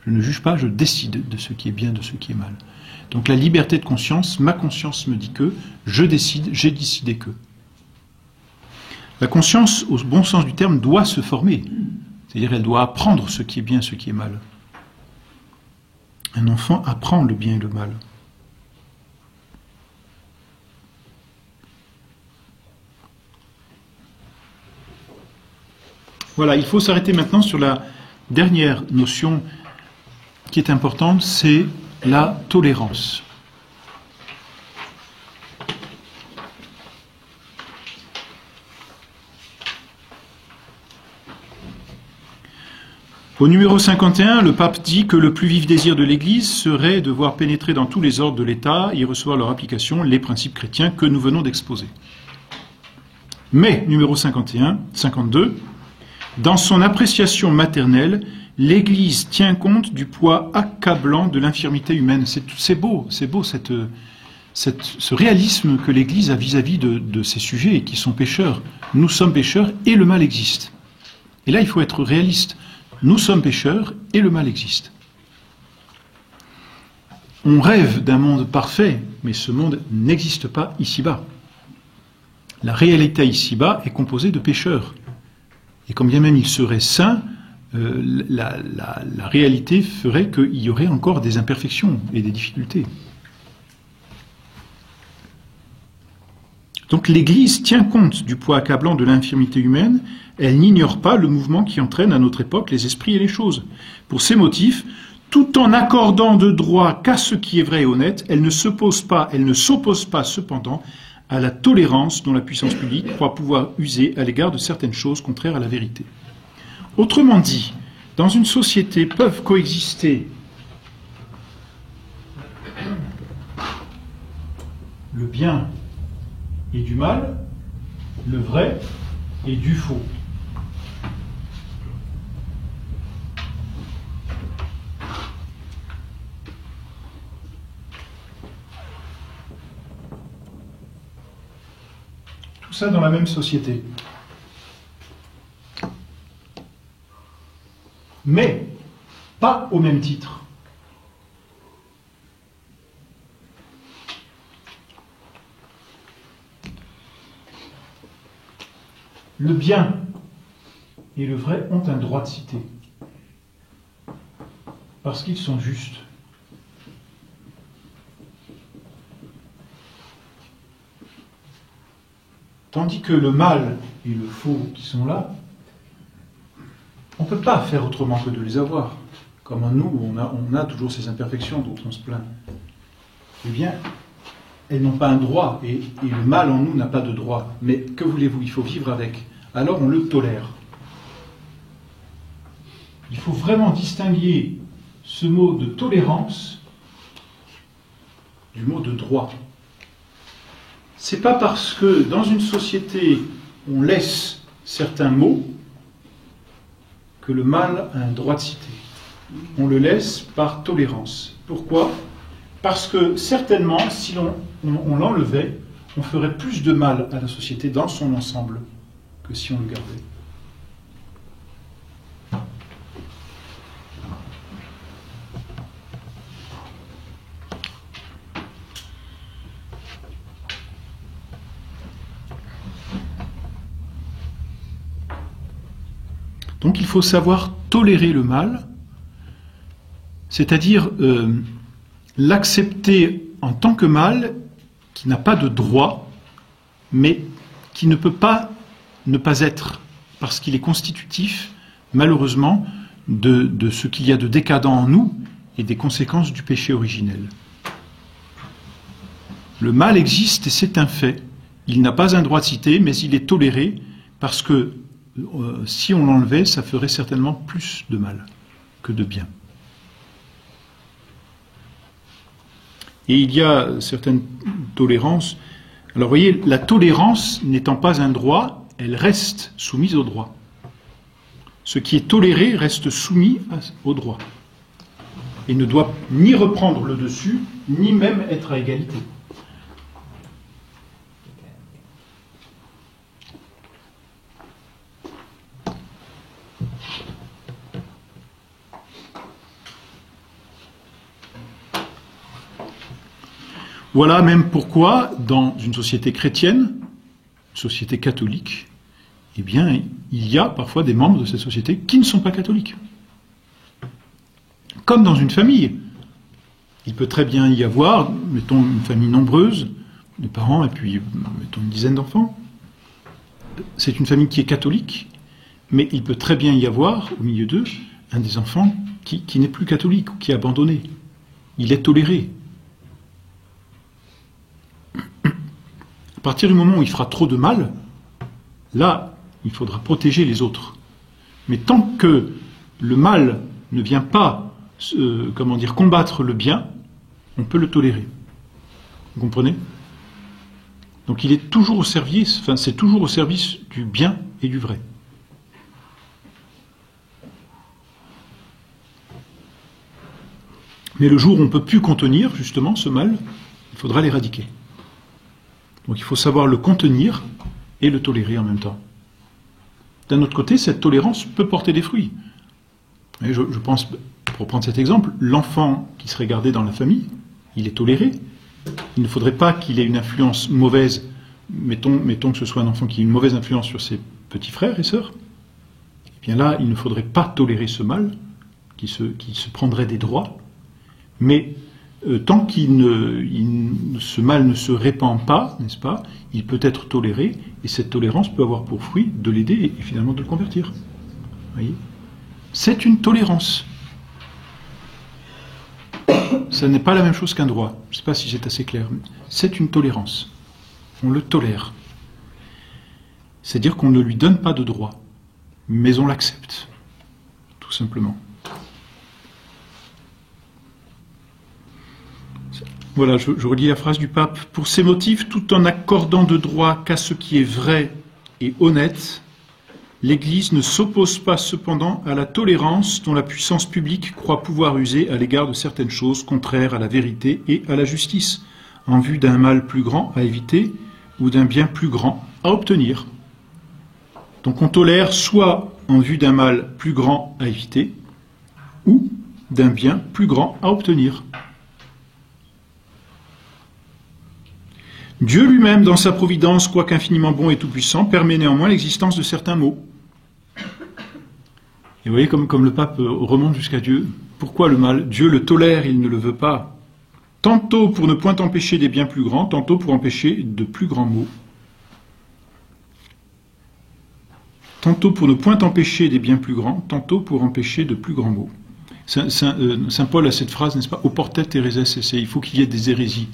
Je ne juge pas, je décide de ce qui est bien, de ce qui est mal. Donc la liberté de conscience, ma conscience me dit que, je décide, j'ai décidé que. La conscience, au bon sens du terme, doit se former. C'est-à-dire elle doit apprendre ce qui est bien, ce qui est mal. Un enfant apprend le bien et le mal. Voilà, il faut s'arrêter maintenant sur la dernière notion qui est importante, c'est la tolérance. Au numéro 51, le pape dit que le plus vif désir de l'Église serait de voir pénétrer dans tous les ordres de l'État et y recevoir leur application les principes chrétiens que nous venons d'exposer. Mais, numéro 52, dans son appréciation maternelle, l'Église tient compte du poids accablant de l'infirmité humaine. C'est beau ce réalisme que l'Église a vis-à-vis de ces sujets qui sont pécheurs. Nous sommes pécheurs et le mal existe. Et là, il faut être réaliste. Nous sommes pécheurs et le mal existe. On rêve d'un monde parfait, mais ce monde n'existe pas ici-bas. La réalité ici-bas est composée de pécheurs. Et quand bien même il serait saint, la réalité ferait qu'il y aurait encore des imperfections et des difficultés. Donc l'Église tient compte du poids accablant de l'infirmité humaine, elle n'ignore pas le mouvement qui entraîne à notre époque les esprits et les choses. Pour ces motifs, tout en accordant de droit qu'à ce qui est vrai et honnête, elle ne s'oppose pas cependant à la tolérance dont la puissance publique croit pouvoir user à l'égard de certaines choses contraires à la vérité. Autrement dit, dans une société peuvent coexister le bien et du mal, le vrai et du faux. Tout ça dans la même société. Mais pas au même titre. Le bien et le vrai ont un droit de cité, parce qu'ils sont justes. Tandis que le mal et le faux qui sont là, on ne peut pas faire autrement que de les avoir. Comme en nous, on a toujours ces imperfections dont on se plaint. Eh bien, elles n'ont pas un droit, et le mal en nous n'a pas de droit. Mais que voulez-vous, il faut vivre avec. Alors on le tolère. Il faut vraiment distinguer ce mot de tolérance du mot de droit. C'est pas parce que dans une société on laisse certains mots que le mal a un droit de citer. On le laisse par tolérance. Pourquoi ? Parce que certainement, si on l'enlevait, on ferait plus de mal à la société dans son ensemble que si on le gardait. Donc il faut savoir tolérer le mal, c'est-à-dire l'accepter en tant que mal qui n'a pas de droit, mais qui ne peut pas ne pas être, parce qu'il est constitutif, malheureusement, de ce qu'il y a de décadent en nous et des conséquences du péché originel. Le mal existe et c'est un fait. Il n'a pas un droit de cité, mais il est toléré parce que si on l'enlevait, ça ferait certainement plus de mal que de bien. Et il y a certaines tolérances. Alors vous voyez, la tolérance n'étant pas un droit, elle reste soumise au droit. Ce qui est toléré reste soumis au droit. Et ne doit ni reprendre le dessus, ni même être à égalité. Voilà même pourquoi, dans une société chrétienne, une société catholique, eh bien, il y a parfois des membres de cette société qui ne sont pas catholiques. Comme dans une famille. Il peut très bien y avoir, mettons, une famille nombreuse, des parents et puis, mettons, une dizaine d'enfants. C'est une famille qui est catholique, mais il peut très bien y avoir, au milieu d'eux, un des enfants qui n'est plus catholique ou qui est abandonné. Il est toléré. À partir du moment où il fera trop de mal, là, il faudra protéger les autres. Mais tant que le mal ne vient pas, combattre le bien, on peut le tolérer. Vous comprenez ? Donc il est toujours au service, c'est toujours au service du bien et du vrai. Mais le jour où on ne peut plus contenir, justement, ce mal, il faudra l'éradiquer. Donc il faut savoir le contenir et le tolérer en même temps. D'un autre côté, cette tolérance peut porter des fruits. Et je pense, pour prendre cet exemple, l'enfant qui serait gardé dans la famille, il est toléré. Il ne faudrait pas qu'il ait une influence mauvaise. Mettons que ce soit un enfant qui ait une mauvaise influence sur ses petits frères et sœurs. Eh bien là, il ne faudrait pas tolérer ce mal qui se prendrait des droits. Mais tant ce mal ne se répand pas, n'est-ce pas, il peut être toléré, et cette tolérance peut avoir pour fruit de l'aider et finalement de le convertir. Voyez, c'est une tolérance. Ça n'est pas la même chose qu'un droit. Je ne sais pas si c'est assez clair. C'est une tolérance. On le tolère. C'est-à-dire qu'on ne lui donne pas de droit, mais on l'accepte, tout simplement. Voilà, je relis la phrase du pape. Pour ces motifs, tout en accordant de droit qu'à ce qui est vrai et honnête, l'Église ne s'oppose pas cependant à la tolérance dont la puissance publique croit pouvoir user à l'égard de certaines choses contraires à la vérité et à la justice, en vue d'un mal plus grand à éviter ou d'un bien plus grand à obtenir. Donc on tolère soit en vue d'un mal plus grand à éviter, ou d'un bien plus grand à obtenir. Dieu lui-même, dans sa providence, quoique infiniment bon et tout-puissant, permet néanmoins l'existence de certains maux. Et vous voyez comme le pape remonte jusqu'à Dieu. Pourquoi le mal? Dieu le tolère, il ne le veut pas. Tantôt pour ne point empêcher des biens plus grands, tantôt pour empêcher de plus grands maux. Tantôt pour ne point empêcher des biens plus grands, tantôt pour empêcher de plus grands maux. Saint Paul a cette phrase, n'est-ce pas? Oportet héréses esse, il faut qu'il y ait des hérésies.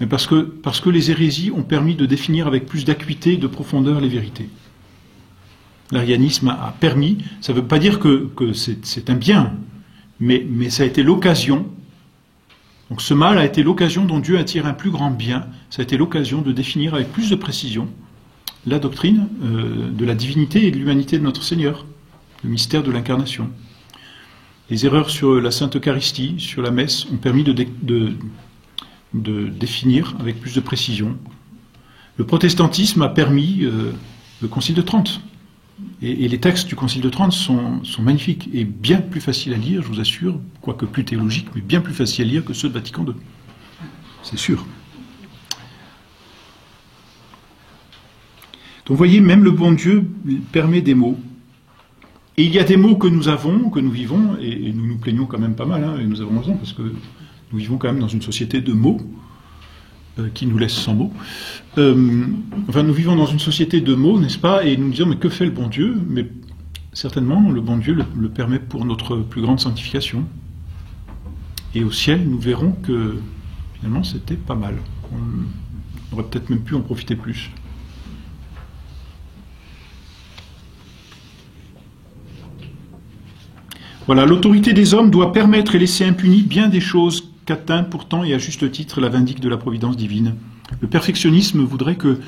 Mais parce que les hérésies ont permis de définir avec plus d'acuité et de profondeur les vérités. L'arianisme a permis, ça ne veut pas dire que c'est un bien, mais ça a été l'occasion. Donc ce mal a été l'occasion dont Dieu attire un plus grand bien, ça a été l'occasion de définir avec plus de précision la doctrine de la divinité et de l'humanité de notre Seigneur, le mystère de l'incarnation. Les erreurs sur la Sainte Eucharistie, sur la messe, ont permis de définir avec plus de précision. Le protestantisme a permis le Concile de Trente. Et les textes du Concile de Trente sont magnifiques et bien plus faciles à lire, je vous assure, quoique plus théologiques, mais bien plus faciles à lire que ceux de Vatican II. C'est sûr. Donc vous voyez, même le bon Dieu permet des maux. Et il y a des maux que nous avons, que nous vivons, et nous nous plaignons quand même pas mal, hein, et nous avons raison, parce que nous vivons quand même dans une société de mots, qui nous laisse sans mots. Nous vivons dans une société de mots, n'est-ce pas? Et nous nous disons, mais que fait le bon Dieu? Mais certainement, le bon Dieu le permet pour notre plus grande sanctification. Et au ciel, nous verrons que, finalement, c'était pas mal. On aurait peut-être même pu en profiter plus. Voilà, l'autorité des hommes doit permettre et laisser impunies bien des choses qu'atteint pourtant et à juste titre la vindicte de la providence divine. Le perfectionnisme voudrait que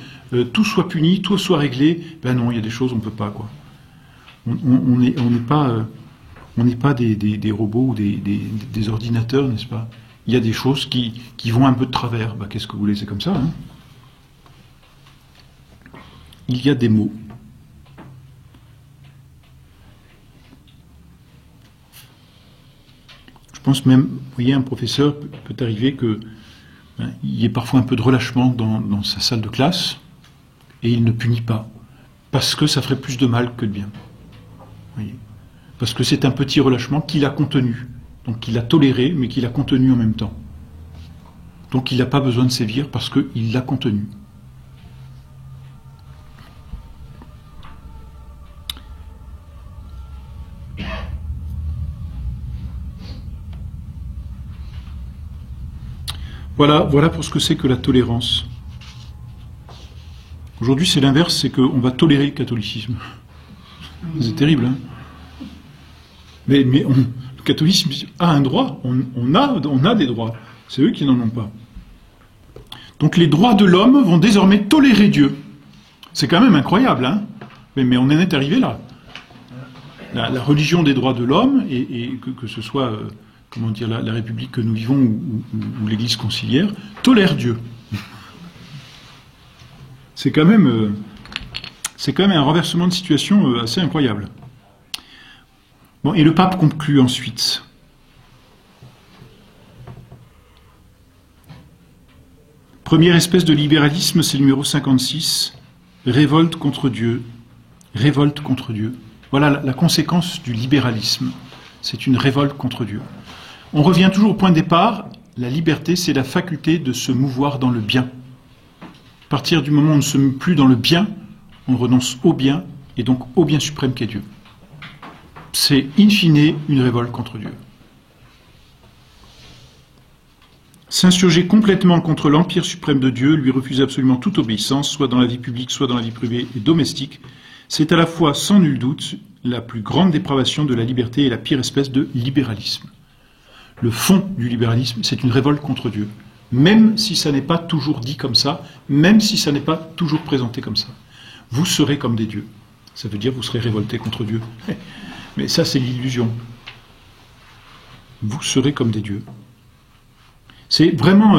tout soit puni, tout soit réglé. Ben non, il y a des choses on ne peut pas, quoi. On n'est pas des robots ou des ordinateurs, n'est-ce pas? Il y a des choses qui vont un peu de travers. Ben, qu'est-ce que vous voulez, c'est comme ça, hein? Il y a des mots. Je pense même, vous voyez, un professeur peut arriver qu'il y ait parfois un peu de relâchement dans sa salle de classe, et il ne punit pas, parce que ça ferait plus de mal que de bien. Vous voyez, parce que c'est un petit relâchement qu'il a contenu, donc qu'il a toléré, mais qu'il a contenu en même temps. Donc il n'a pas besoin de sévir parce qu'il l'a contenu. Voilà pour ce que c'est que la tolérance. Aujourd'hui, c'est l'inverse, c'est qu'on va tolérer le catholicisme. C'est terrible, hein? Mais le catholicisme a un droit, on a des droits. C'est eux qui n'en ont pas. Donc les droits de l'homme vont désormais tolérer Dieu. C'est quand même incroyable, hein? Mais on en est arrivé là. La religion des droits de l'homme, et que ce soit... comment dire, la République que nous vivons ou l'Église conciliaire, tolère Dieu. C'est quand même un renversement de situation assez incroyable. Bon, et le pape conclut ensuite. Première espèce de libéralisme, c'est le numéro 56, révolte contre Dieu. Révolte contre Dieu. Voilà la conséquence du libéralisme. C'est une révolte contre Dieu. On revient toujours au point de départ. La liberté, c'est la faculté de se mouvoir dans le bien. À partir du moment où on ne se meut plus dans le bien, on renonce au bien, et donc au bien suprême qu'est Dieu. C'est in fine une révolte contre Dieu. S'insurger complètement contre l'empire suprême de Dieu, lui refuser absolument toute obéissance, soit dans la vie publique, soit dans la vie privée et domestique, c'est à la fois, sans nul doute, la plus grande dépravation de la liberté et la pire espèce de libéralisme. Le fond du libéralisme, c'est une révolte contre Dieu, même si ça n'est pas toujours dit comme ça, même si ça n'est pas toujours présenté comme ça. Vous serez comme des dieux. Ça veut dire que vous serez révoltés contre Dieu. Mais ça, c'est l'illusion. Vous serez comme des dieux. C'est vraiment...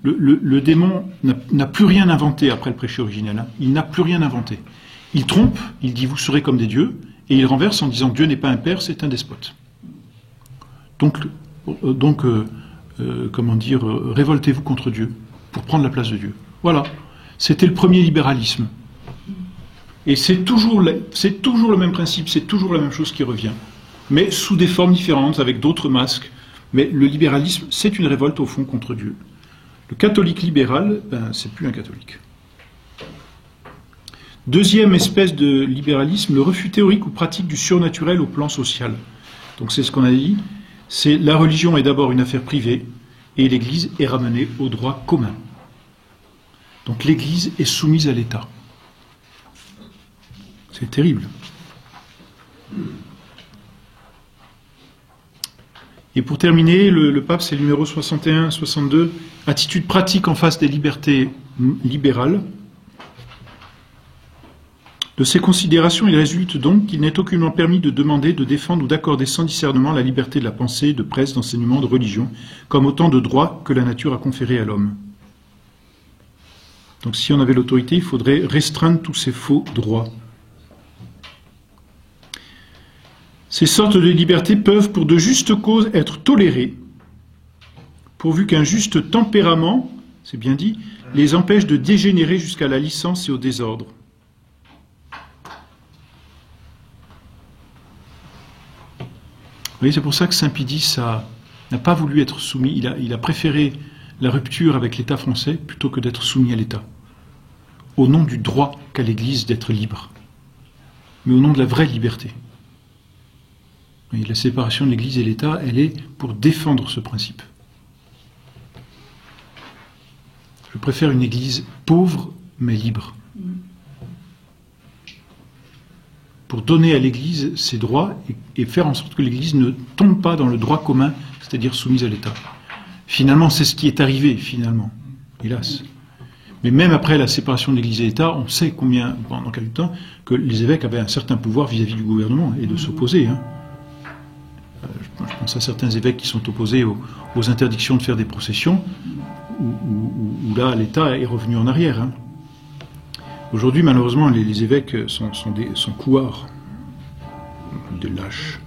le démon n'a plus rien inventé après le péché originel. Hein. Il n'a plus rien inventé. Il trompe, il dit « vous serez comme des dieux », et il renverse en disant « Dieu n'est pas un père, c'est un despote ». Donc comment dire, révoltez-vous contre Dieu, pour prendre la place de Dieu. Voilà. C'était le premier libéralisme. Et c'est toujours le même principe, c'est toujours la même chose qui revient. Mais sous des formes différentes, avec d'autres masques. Mais le libéralisme, c'est une révolte au fond contre Dieu. Le catholique libéral, c'est plus un catholique. Deuxième espèce de libéralisme, le refus théorique ou pratique du surnaturel au plan social. Donc c'est ce qu'on a dit, c'est la religion est d'abord une affaire privée et l'Église est ramenée au droit commun. Donc l'Église est soumise à l'État. C'est terrible. Et pour terminer, le pape, c'est le numéro 61-62, attitude pratique en face des libertés libérales. De ces considérations, il résulte donc qu'il n'est aucunement permis de demander, de défendre ou d'accorder sans discernement la liberté de la pensée, de presse, d'enseignement, de religion, comme autant de droits que la nature a conférés à l'homme. Donc si on avait l'autorité, il faudrait restreindre tous ces faux droits. Ces sortes de libertés peuvent, pour de justes causes, être tolérées, pourvu qu'un juste tempérament, c'est bien dit, les empêche de dégénérer jusqu'à la licence et au désordre. Vous voyez, c'est pour ça que Saint-Pédis n'a pas voulu être soumis, il a préféré la rupture avec l'État français plutôt que d'être soumis à l'État, au nom du droit qu'a l'Église d'être libre, mais au nom de la vraie liberté. Et la séparation de l'Église et l'État, elle est pour défendre ce principe. Je préfère une Église pauvre mais libre. Pour donner à l'Église ses droits et faire en sorte que l'Église ne tombe pas dans le droit commun, c'est-à-dire soumise à l'État. Finalement, c'est ce qui est arrivé, finalement, hélas. Mais même après la séparation de l'Église et l'État, on sait pendant quel temps, que les évêques avaient un certain pouvoir vis-à-vis du gouvernement et de s'opposer. Hein. Je pense à certains évêques qui sont opposés aux interdictions de faire des processions, où là, l'État est revenu en arrière. Hein. Aujourd'hui, malheureusement, les évêques sont couards, des lâches.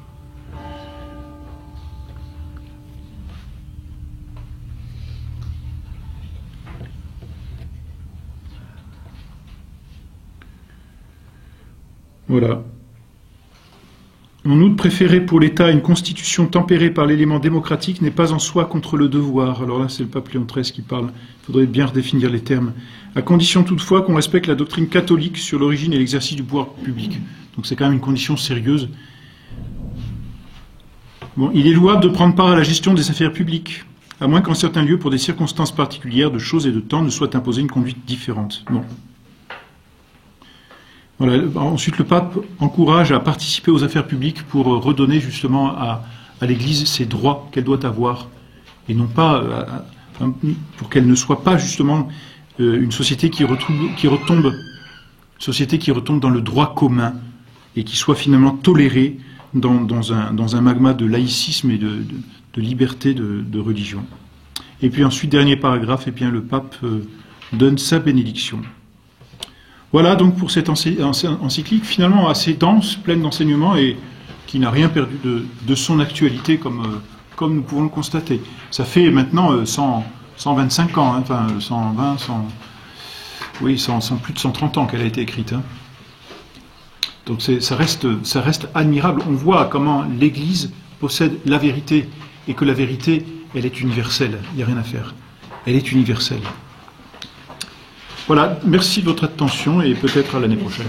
Voilà. En outre, préférer pour l'État une constitution tempérée par l'élément démocratique n'est pas en soi contre le devoir. Alors là, c'est le pape Léon XIII qui parle. Il faudrait bien redéfinir les termes. À condition toutefois qu'on respecte la doctrine catholique sur l'origine et l'exercice du pouvoir public. Donc c'est quand même une condition sérieuse. Bon, il est louable de prendre part à la gestion des affaires publiques, à moins qu'en certains lieux, pour des circonstances particulières de choses et de temps, ne soit imposée une conduite différente. Bon. Voilà. Ensuite, le pape encourage à participer aux affaires publiques pour redonner justement à l'Église ses droits qu'elle doit avoir, et non pas pour qu'elle ne soit pas justement une société qui retombe dans le droit commun et qui soit finalement tolérée dans un magma de laïcisme et de liberté de religion. Et puis ensuite, dernier paragraphe, et bien le pape donne sa bénédiction. Voilà donc pour cette encyclique finalement assez dense, pleine d'enseignements et qui n'a rien perdu de son actualité comme nous pouvons le constater. Ça fait maintenant 125 ans, hein, enfin 120, 100, plus de 130 ans qu'elle a été écrite. Hein. Donc ça reste admirable. On voit comment l'Église possède la vérité et que la vérité, elle est universelle. Il n'y a rien à faire. Elle est universelle. Voilà, merci de votre attention et peut-être à l'année prochaine.